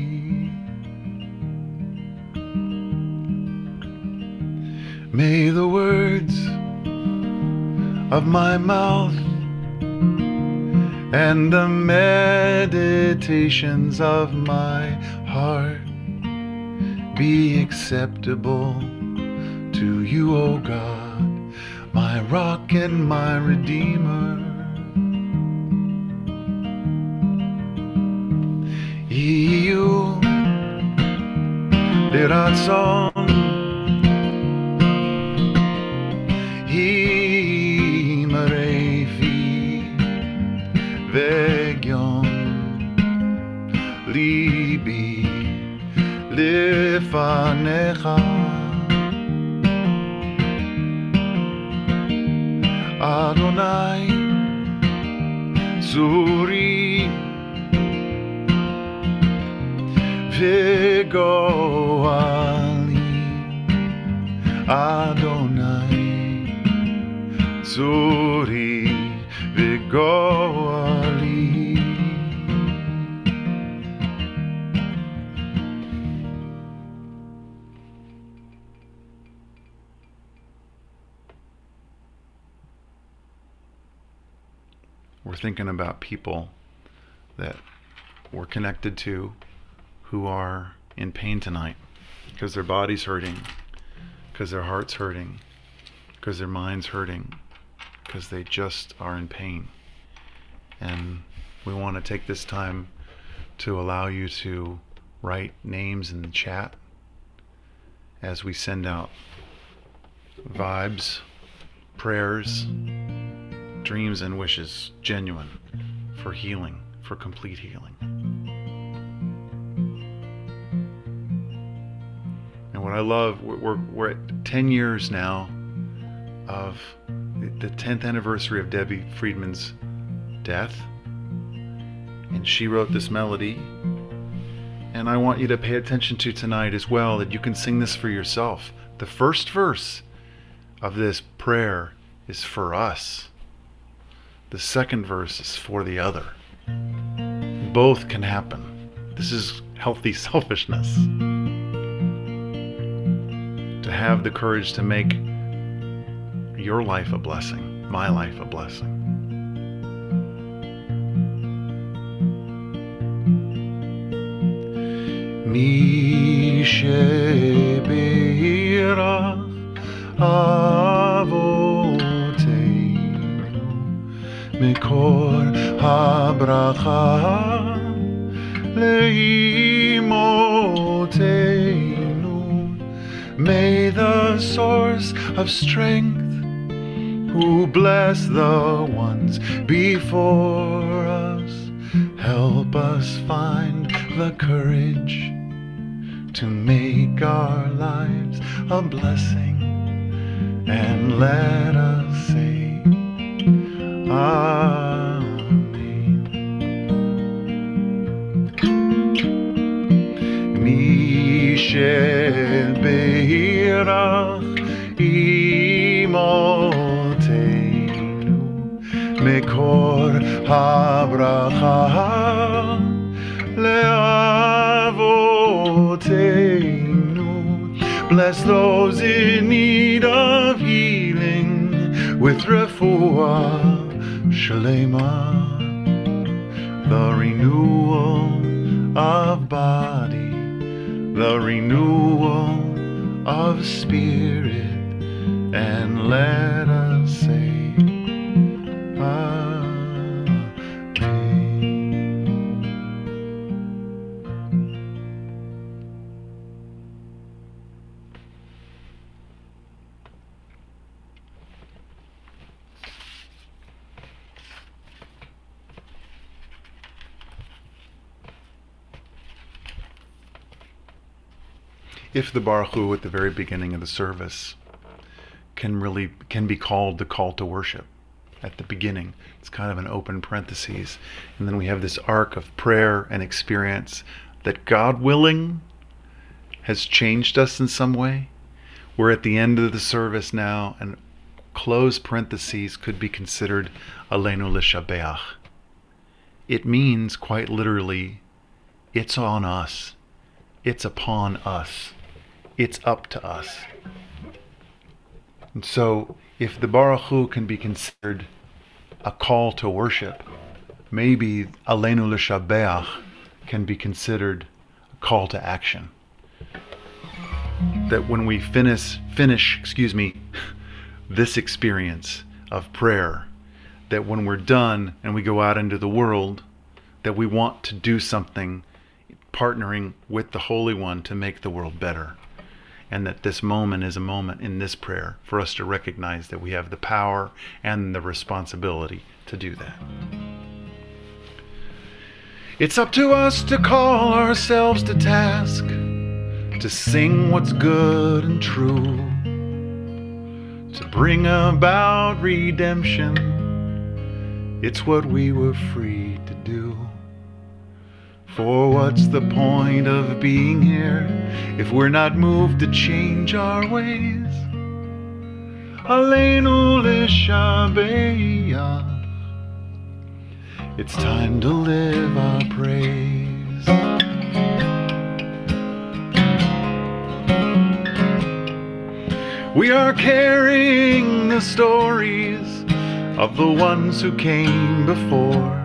May the words of my mouth and the meditations of my heart be acceptable to you, O God, my rock and my redeemer. יהיו לרצון הימרי פי והגיון ליבי לפניך אדוני צורי וגואלי אדוני צורי וגואלי We're thinking about people that we're connected to who are in pain tonight because their body's hurting, because their heart's hurting, because their mind's hurting, because they just are in pain. And we want to take this time to allow you to write names in the chat as we send out vibes, prayers, dreams and wishes, genuine, for healing, for complete healing. And what I love, we're at 10 years now of the 10th anniversary of Debbie Friedman's death. And she wrote this melody. And I want you to pay attention to tonight as well, that you can sing this for yourself. The first verse of this prayer is for us. The second verse is for the other. Both can happen. This is healthy selfishness. To have the courage to make your life a blessing, my life a blessing. Mi shebeirach avoteinu mekor habracha leimoteinu. May the source of strength who bless the ones before us help us find the courage to make our lives a blessing, and let us say Amen. Mishel beirach imoteinu mekor habracha leavoteinu. Bless those in need of healing with refuah shalema, the renewal of body, the renewal of spirit, and let us say if the Baruch Hu at the very beginning of the service can be called the call to worship at the beginning. It's kind of an open parentheses. And then we have this arc of prayer and experience that, God willing, has changed us in some way. We're at the end of the service now, and close parentheses could be considered Aleinu L'Shabeach. It means, quite literally, it's on us. It's upon us. It's up to us. And so, if the Baruch Hu can be considered a call to worship, maybe Aleinu L'Shabeach can be considered a call to action. That when we finish this experience of prayer, that when we're done and we go out into the world, that we want to do something partnering with the Holy One to make the world better. And that this moment is a moment in this prayer for us to recognize that we have the power and the responsibility to do that. It's up to us to call ourselves to task, to sing what's good and true, to bring about redemption. It's what we were free to do. For what's the point of being here if we're not moved to change our ways? Aleinu L'Shabeach. It's time to live our praise. We are carrying the stories of the ones who came before.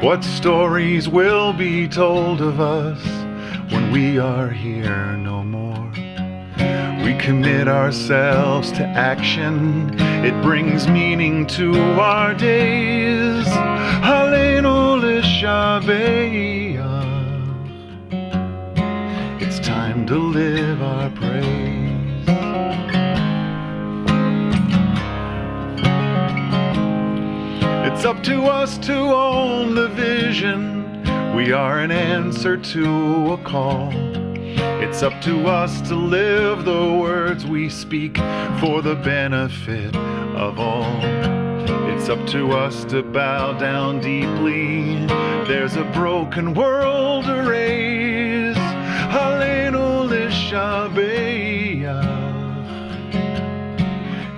What stories will be told of us when we are here no more? We commit ourselves to action. It brings meaning to our days. Aleinu L'Shabeach. It's time to live our praise. It's up to us to own the vision. We are an answer to a call. It's up to us to live the words we speak for the benefit of all. It's up to us to bow down deeply. There's a broken world to raise. Aleinu L'Shabeach.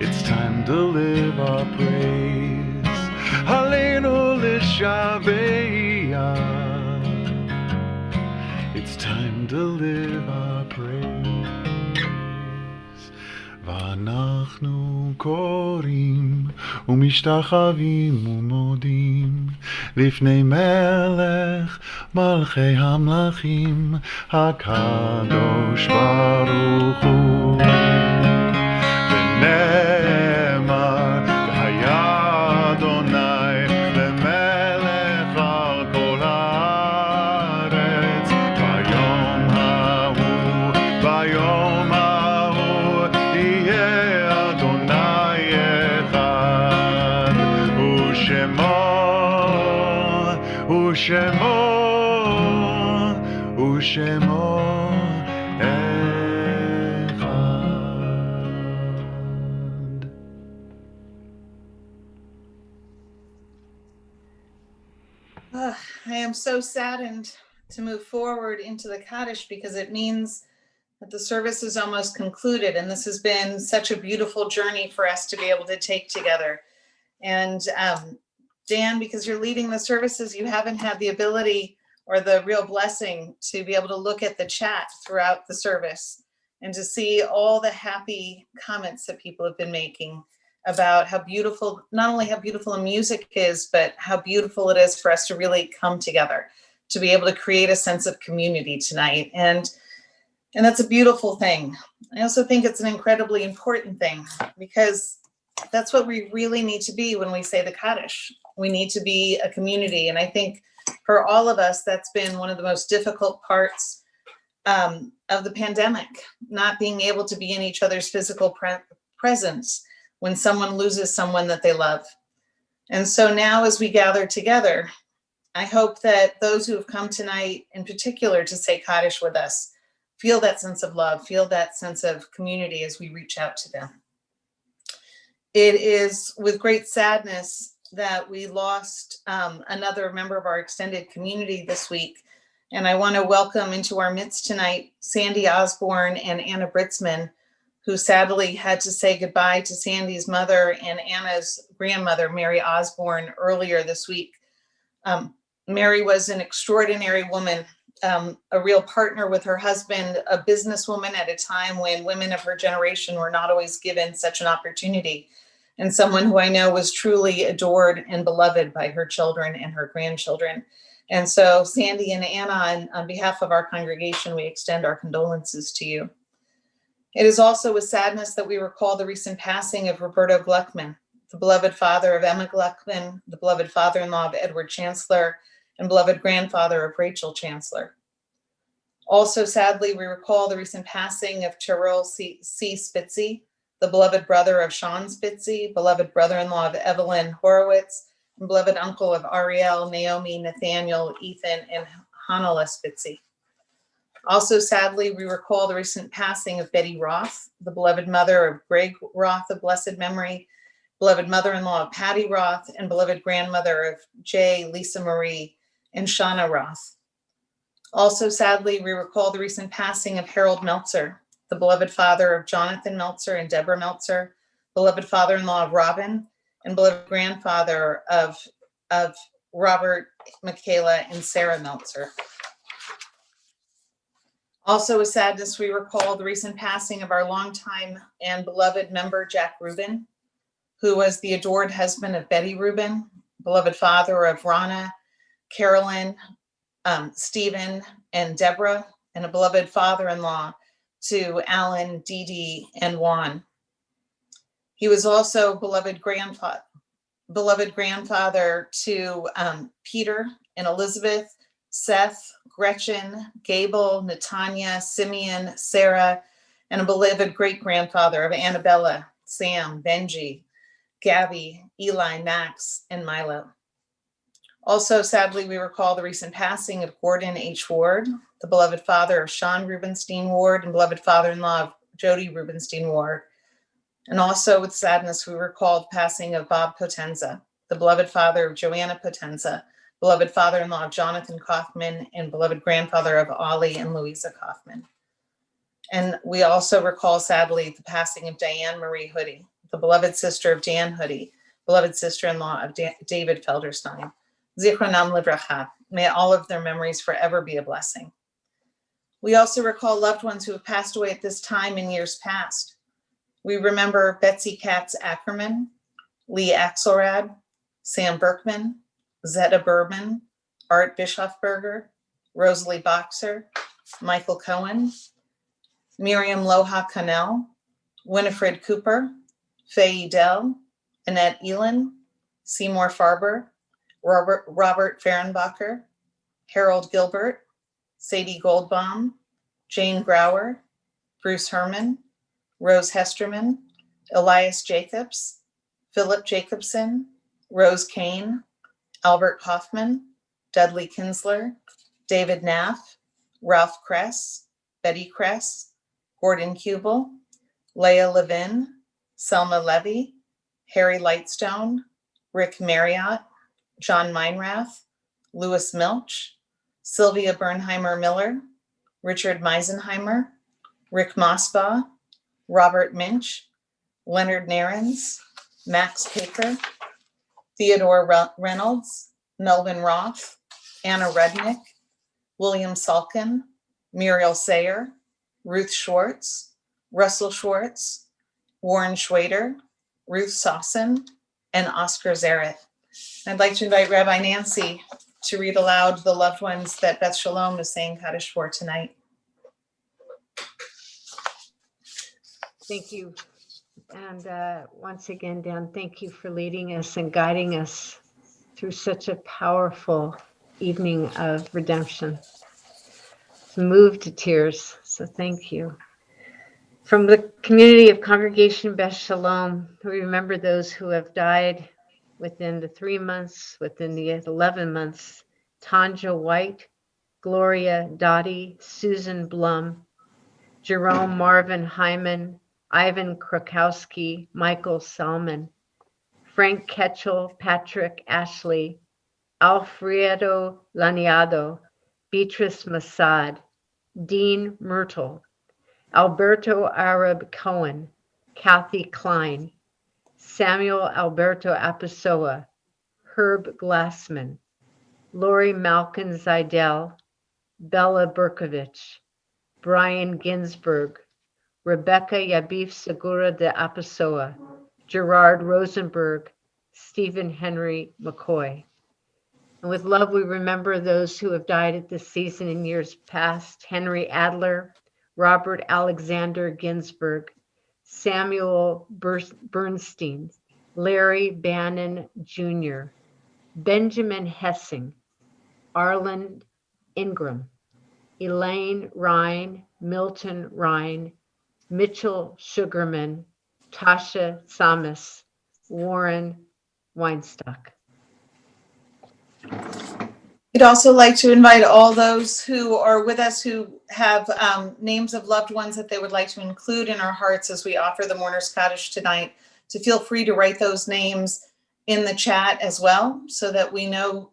It's time to live our praise. Aleinu L'Shabeach. It's time to live our praise. V'anachnu korim umishtachavim umodim lifnei melech malchei hamlachim hakadosh baruch hu. V'nemar v'haya Adonai lemelech al kol haaretz. Bayom hahu yeh Adonai echad. U'shemo echad. I am so saddened to move forward into the Kaddish because it means that the service is almost concluded. And this has been such a beautiful journey for us to be able to take together. And Dan, because you're leading the services, you haven't had the ability or the real blessing to be able to look at the chat throughout the service and to see all the happy comments that people have been making about how beautiful, not only how beautiful the music is, but how beautiful it is for us to really come together, to be able to create a sense of community tonight. And that's a beautiful thing. I also think it's an incredibly important thing because that's what we really need to be when we say the Kaddish. We need to be a community. And I think for all of us, that's been one of the most difficult parts of the pandemic, not being able to be in each other's physical presence when someone loses someone that they love. And so now as we gather together, I hope that those who have come tonight in particular to say Kaddish with us feel that sense of love, feel that sense of community as we reach out to them. It is with great sadness that we lost another member of our extended community this week. And I want to welcome into our midst tonight Sandy Osborne and Anna Britzman, who sadly had to say goodbye to Sandy's mother and Anna's grandmother, Mary Osborne, earlier this week. Mary was an extraordinary woman, a real partner with her husband, a businesswoman at a time when women of her generation were not always given such an opportunity, and someone who I know was truly adored and beloved by her children and her grandchildren. And so Sandy and Anna, on behalf of our congregation, we extend our condolences to you. It is also with sadness that we recall the recent passing of Roberto Gluckman, the beloved father of Emma Gluckman, the beloved father-in-law of Edward Chancellor, and beloved grandfather of Rachel Chancellor. Also, sadly, we recall the recent passing of Terrell C. Spitzy, the beloved brother of Sean Spitzy, beloved brother-in-law of Evelyn Horowitz, and beloved uncle of Ariel, Naomi, Nathaniel, Ethan, and Hanala Spitzy. Also, sadly, we recall the recent passing of Betty Roth, the beloved mother of Greg Roth of blessed memory, beloved mother-in-law of Patty Roth, and beloved grandmother of Jay, Lisa Marie, and Shauna Roth. Also, sadly, we recall the recent passing of Harold Meltzer, the beloved father of Jonathan Meltzer and Deborah Meltzer, beloved father-in-law of Robin, and beloved grandfather of Robert, Michaela, and Sarah Meltzer. Also, with sadness, we recall the recent passing of our longtime and beloved member, Jack Rubin, who was the adored husband of Betty Rubin, beloved father of Rana, Carolyn, Stephen, and Deborah, and a beloved father-in-law to Alan, Dee Dee, and Juan. He was also beloved grandfather to Peter and Elizabeth, Seth, Gretchen, Gable, Natanya, Simeon, Sarah, and a beloved great-grandfather of Annabella, Sam, Benji, Gabby, Eli, Max, and Milo. Also, sadly, we recall the recent passing of Gordon H. Ward, the beloved father of Sean Rubenstein Ward and beloved father-in-law of Jody Rubenstein Ward. And also with sadness, we recall the passing of Bob Potenza, the beloved father of Joanna Potenza, beloved father-in-law of Jonathan Kaufman, and beloved grandfather of Ollie and Louisa Kaufman. And we also recall, sadly, the passing of Diane Marie Hoodie, the beloved sister of Dan Hoodie, beloved sister-in-law of David Felderstein. Zichronam livracha. May all of their memories forever be a blessing. We also recall loved ones who have passed away at this time in years past. We remember Betsy Katz Ackerman, Lee Axelrad, Sam Berkman, Zetta Berman, Art Bischofberger, Rosalie Boxer, Michael Cohen, Miriam Loha Cannell, Winifred Cooper, Faye Dell, Annette Elin, Seymour Farber, Robert Fehrenbacher, Harold Gilbert, Sadie Goldbaum, Jane Grauer, Bruce Herman, Rose Hesterman, Elias Jacobs, Philip Jacobson, Rose Kane, Albert Kaufman, Dudley Kinsler, David Naff, Ralph Kress, Betty Kress, Gordon Kubel, Leah Levin, Selma Levy, Harry Lightstone, Rick Marriott, John Meinrath, Louis Milch, Sylvia Bernheimer Miller, Richard Meisenheimer, Rick Mossbaugh, Robert Minch, Leonard Narens, Max Paker, Theodore Reynolds, Melvin Roth, Anna Rudnick, William Salkin, Muriel Sayer, Ruth Schwartz, Russell Schwartz, Warren Schwader, Ruth Sossin, and Oscar Zaret. I'd like to invite Rabbi Nancy to read aloud the loved ones that Beth Shalom is saying Kaddish for tonight. Thank you. And once again, Dan, thank you for leading us and guiding us through such a powerful evening of redemption. It's moved to tears, so thank you. From the community of Congregation Beth Shalom, we remember those who have died within the 3 months, within the 11 months. Tanja White, Gloria Dottie, Susan Blum, Jerome Marvin Hyman, Ivan Krakowski, Michael Salmon, Frank Ketchel, Patrick Ashley, Alfredo Laniado, Beatrice Masad, Dean Myrtle, Alberto Arab Cohen, Kathy Klein, Samuel Alberto Apisoa, Herb Glassman, Lori Malkin Zidell, Bella Berkovich, Brian Ginsberg, Rebecca Yabif Segura de Apisoa, Gerard Rosenberg, Stephen Henry McCoy. And with love, we remember those who have died at this season in years past: Henry Adler, Robert Alexander Ginsberg, Samuel Bernstein, Larry Bannon Jr., Benjamin Hessing, Arlen Ingram, Elaine Ryan, Milton Ryan, Mitchell Sugarman, Tasha Samus, Warren Weinstock. We'd also like to invite all those who are with us who have names of loved ones that they would like to include in our hearts as we offer the Mourner's Kaddish tonight, to feel free to write those names in the chat as well, so that we know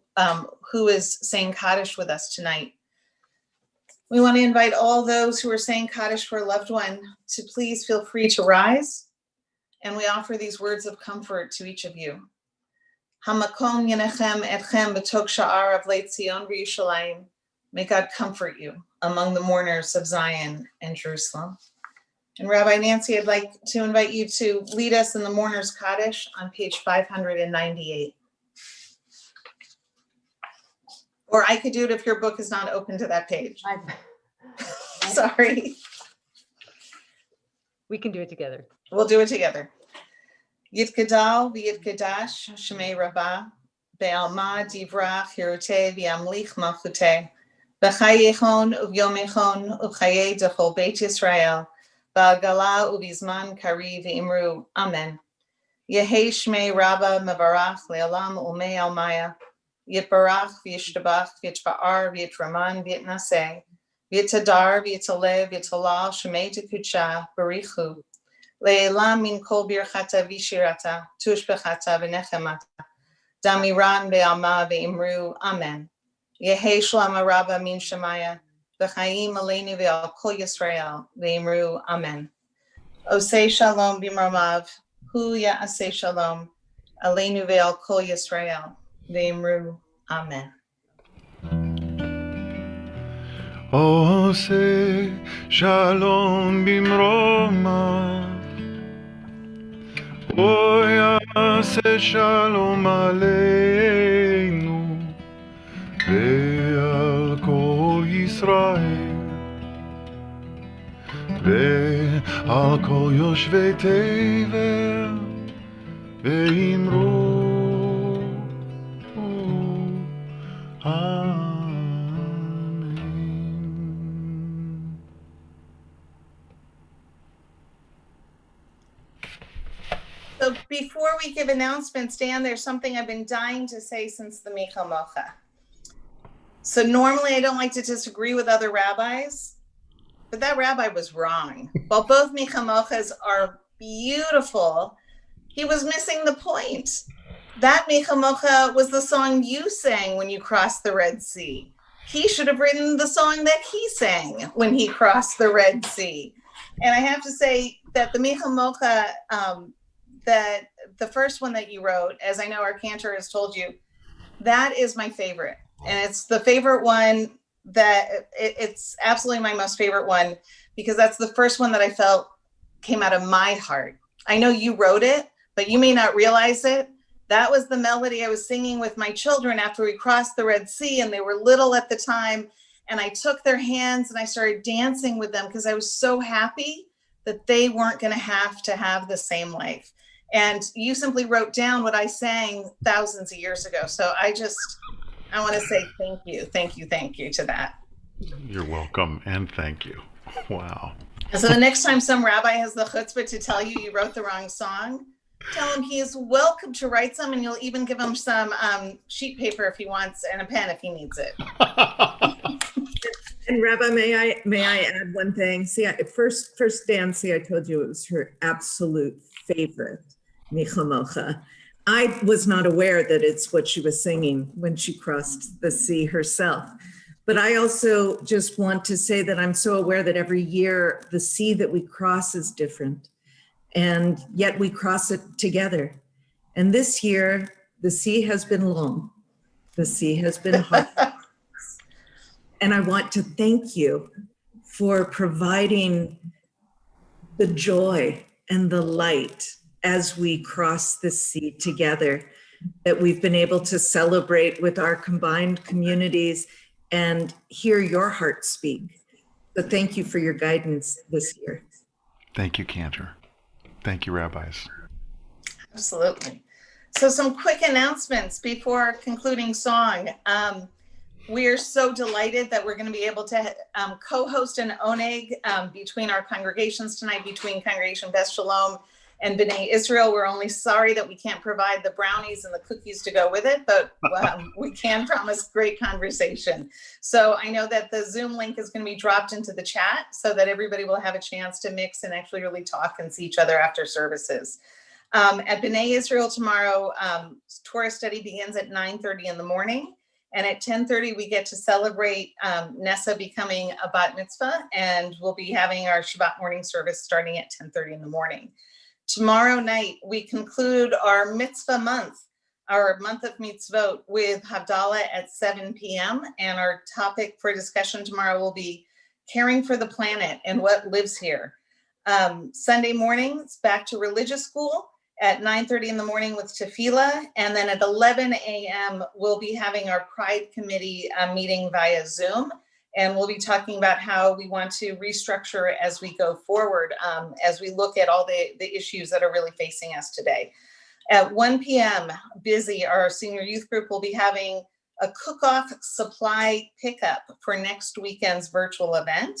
who is saying Kaddish with us tonight. We want to invite all those who are saying Kaddish for a loved one to please feel free to rise, and we offer these words of comfort to each of you. Hamakom yenechem etchem b'tok sha'ar of Leit Zion v'Yushalayim. May God comfort you among the mourners of Zion and Jerusalem. And Rabbi Nancy, I'd like to invite you to lead us in the Mourner's Kaddish on page 598. Or I could do it if your book is not open to that page. Sorry. We can do it together. We'll do it together. Yitgadal v'yitgadash Shemei Rabbah be'alma divrach hirutei v'yamlich malchutei b'chayechon uvyomechon u'chayei dechol Beit Yisrael ba'agala u'bizman kari v'imru Amen. Yehei Shmei Rabbah mevarach le'alam u'mei almaya yitbarach v'yishtabach v'yitba'ar v'yitraman v'yitnaseh v'yitadar v'yitalev v'yitalal Shemei Tekudsha barichu Le'elam min kol birchata v'shirata, tushbechata v'nechemata, damiran be'alma ve'imru, Amen. Yehi shlama rabba min shemaya, v'chaim aleinu ve'al kol Yisrael, ve'imru, Amen. Osei shalom b'mramav, hu ya'aseh shalom, aleinu ve'al kol Yisrael, ve'imru, Amen. Oseh shalom b'mramav, O yaseh shalom aleinu ve'al kol Yisrael ve'al kol yoshvei tevel ve'imru Amen. So before we give announcements, Dan, there's something I've been dying to say since the Micha Mocha. So normally I don't like to disagree with other rabbis, but that rabbi was wrong. While both Micha Mochas are beautiful, he was missing the point. That Micha Mocha was the song you sang when you crossed the Red Sea. He should have written the song that he sang when he crossed the Red Sea. And I have to say that the Micha Mocha, that the first one that you wrote, as I know our cantor has told you, that is my favorite. And it's the favorite one that it's absolutely my most favorite one, because that's the first one that I felt came out of my heart. I know you wrote it, but you may not realize it. That was the melody I was singing with my children after we crossed the Red Sea, and they were little at the time. And I took their hands and I started dancing with them because I was so happy that they weren't going to have the same life. And you simply wrote down what I sang thousands of years ago. So I want to say thank you to that. You're welcome, and thank you. Wow. And so the next time some rabbi has the chutzpah to tell you you wrote the wrong song, tell him he is welcome to write some, and you'll even give him some sheet paper if he wants, and a pen if he needs it. And Rabbi, may I add one thing? See, first dance, I told you it was her absolute favorite, Micha Mocha. I was not aware that it's what she was singing when she crossed the sea herself. But I also just want to say that I'm so aware that every year the sea that we cross is different, and yet we cross it together. And this year, the sea has been long. The sea has been hard. And I want to thank you for providing the joy and the light as we cross the sea together, that we've been able to celebrate with our combined communities and hear your heart speak. So thank you for your guidance this year. Thank you, Cantor. Thank you, rabbis. Absolutely. So some quick announcements before concluding song. We are so delighted that we're going to be able to co-host an oneg between our congregations tonight, between Congregation Beth Shalom and B'nai Israel. We're only sorry that we can't provide the brownies and the cookies to go with it, but we can promise great conversation. So I know that the Zoom link is going to be dropped into the chat so that everybody will have a chance to mix and actually really talk and see each other after services. At B'nai Israel tomorrow, Torah study begins at 9:30 in the morning. And at 10:30, we get to celebrate Nessa becoming a bat mitzvah, and we'll be having our Shabbat morning service starting at 10:30 in the morning. Tomorrow night, we conclude our mitzvah month, our month of mitzvot, with Havdalah at 7 p.m. And our topic for discussion tomorrow will be caring for the planet and what lives here. Sunday mornings, back to religious school at 9:30 in the morning with tefillah, and then at 11 a.m. we'll be having our Pride Committee meeting via Zoom, and we'll be talking about how we want to restructure as we go forward, as we look at all the issues that are really facing us today. At 1 p.m., Busy, our senior youth group, will be having a cook-off supply pickup for next weekend's virtual event.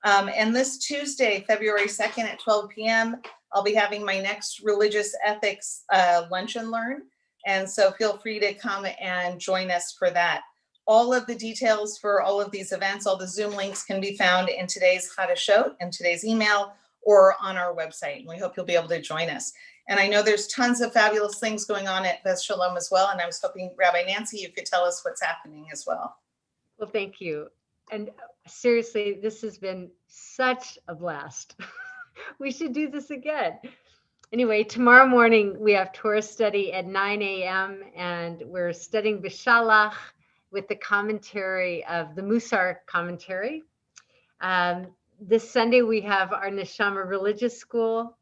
And this Tuesday, February 2nd at 12 p.m., I'll be having my next religious ethics lunch and learn. And so feel free to come and join us for that. All of the details for all of these events, all the Zoom links can be found in today's Hadashot and today's email or on our website. And we hope you'll be able to join us. And I know there's tons of fabulous things going on at Beth Shalom as well. And I was hoping, Rabbi Nancy, you could tell us what's happening as well. Well, thank you. And seriously, this has been such a blast. We should do this again. Anyway, tomorrow morning, we have Torah study at 9 a.m. and we're studying Bishalach with the commentary of the Musar commentary. This Sunday, we have our Neshama Religious School.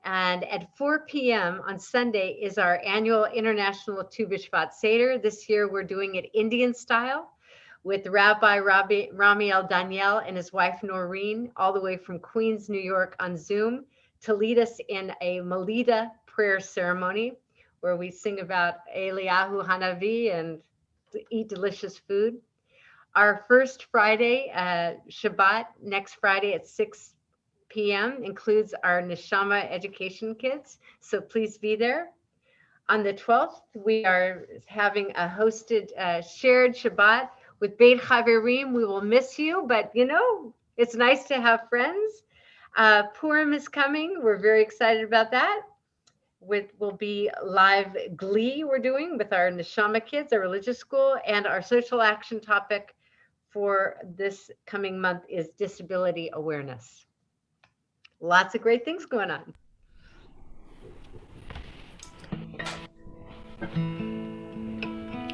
And at 4 p.m. on Sunday is our annual International Tu B'Shvat Seder. This year, we're doing it Indian style, with Rabbi Ramiel Daniel and his wife Noreen, all the way from Queens, New York on Zoom, to lead us in a Melida prayer ceremony where we sing about Eliyahu Hanavi and eat delicious food. Our first Friday, Shabbat, next Friday at 6 p.m. includes our Neshama education kids, so please be there. On the 12th, we are having a hosted shared Shabbat with Beit Chaverim. We will miss you, but you know, it's nice to have friends. Purim is coming. We're very excited about that. Will be live Glee we're doing with our Neshama kids, our religious school, and our social action topic for this coming month is disability awareness. Lots of great things going on.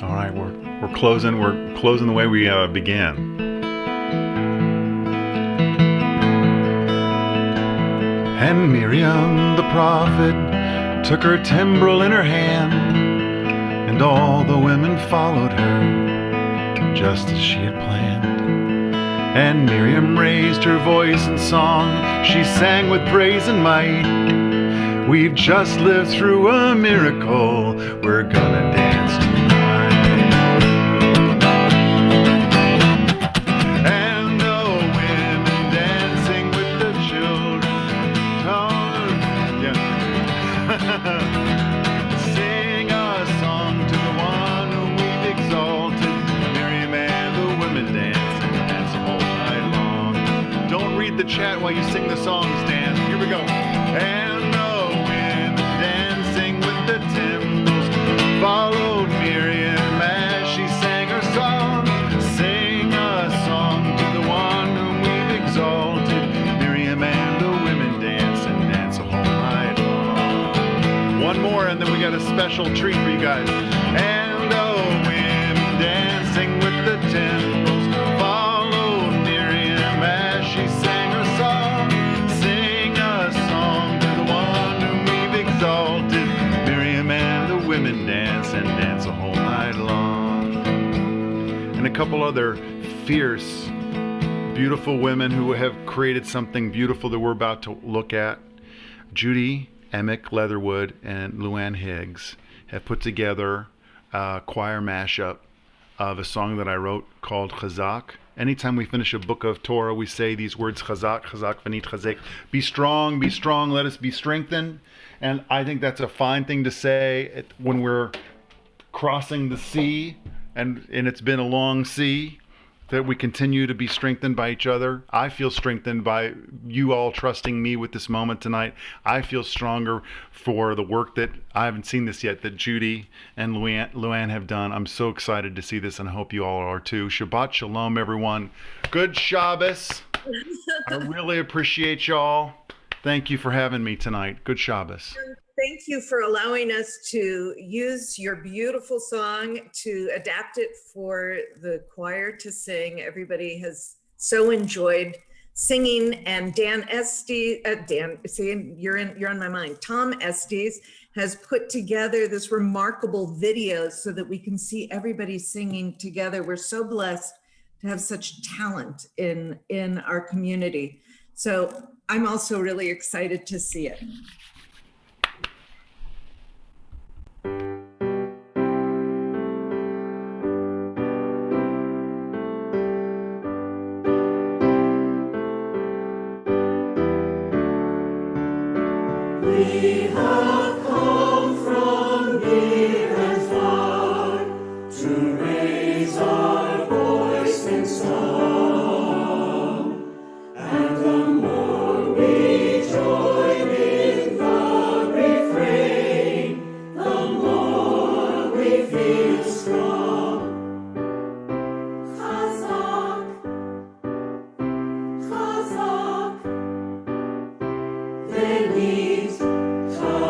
All right, we're closing. We're closing the way we began. And Miriam the prophet took her timbrel in her hand, and all the women followed her, just as she had planned. And Miriam raised her voice in song. She sang with praise and might. We've just lived through a miracle. We're gonna dance tonight. And the women dancing with the children. Sing a song to the one whom we've exalted. Miriam and the women dancing, dance the whole night. the chat while you sing the songs, Dan. Here we go. And the women dancing with the timbrels followed Miriam as she sang her song. Sing a song to the one whom we've exalted. Miriam and the women dance and dance a whole night long. One more and then we got a special treat for you guys. And the women dancing with the timbrels followed Miriam as she sang her song. Sing a song to the one whom we've exalted. Miriam and the women dance and dance a whole night long. And a couple other fierce, beautiful women who have created something beautiful that we're about to look at. Judy Emick Leatherwood and Luann Higgs have put together a choir mashup of a song that I wrote called Chazak. Anytime we finish a book of Torah, we say these words, Chazak, Chazak, V'nit Chazek. Be strong, let us be strengthened. And I think that's a fine thing to say when we're crossing the sea, and it's been a long sea, that we continue to be strengthened by each other. I feel strengthened by you all trusting me with this moment tonight. I feel stronger for the work that, I haven't seen this yet, that Judy and Luann have done. I'm so excited to see this and I hope you all are too. Shabbat Shalom, everyone. Good Shabbos. I really appreciate y'all. Thank you for having me tonight. Good Shabbos. Thank you for allowing us to use your beautiful song to adapt it for the choir to sing. Everybody has so enjoyed singing, and Dan Estes, see, you're on my mind. Tom Estes has put together this remarkable video so that we can see everybody singing together. We're so blessed to have such talent in our community. So I'm also really excited to see it. We have come from near and far to raise our voice in song, and the more we join in the refrain, the more we feel strong. Chazak, Chazak, V'nit Chazek.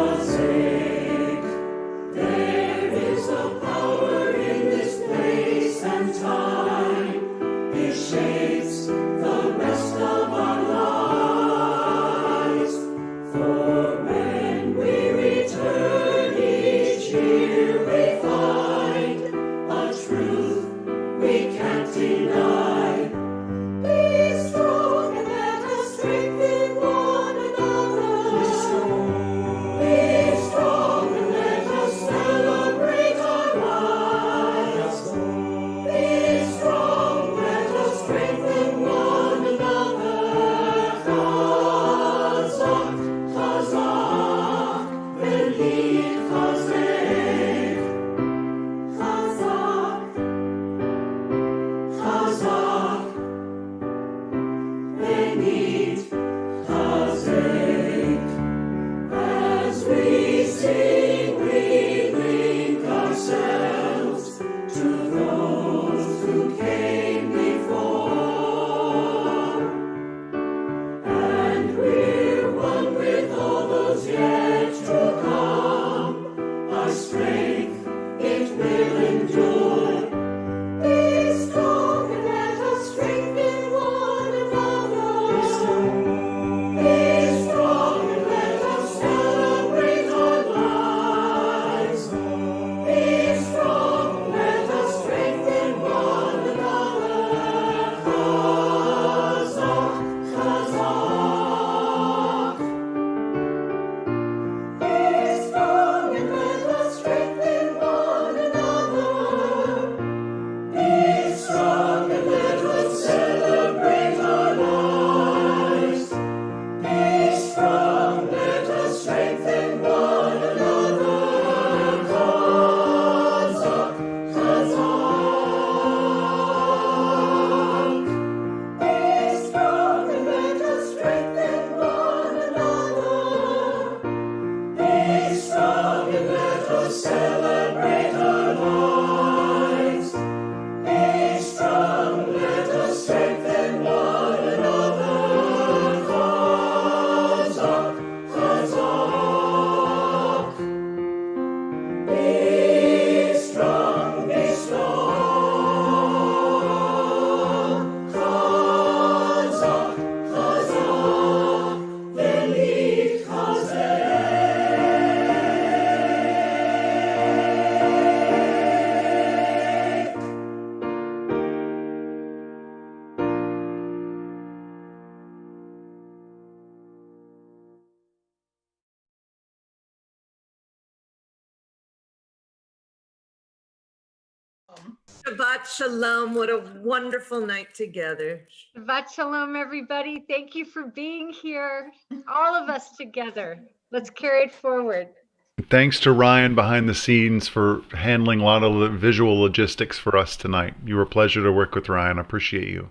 Shalom. Shabbat Shalom. What a wonderful night together. Shabbat Shalom, everybody. Thank you for being here. All of us together. Let's carry it forward. Thanks to Ryan behind the scenes for handling a lot of the visual logistics for us tonight. You were a pleasure to work with, Ryan. I appreciate you.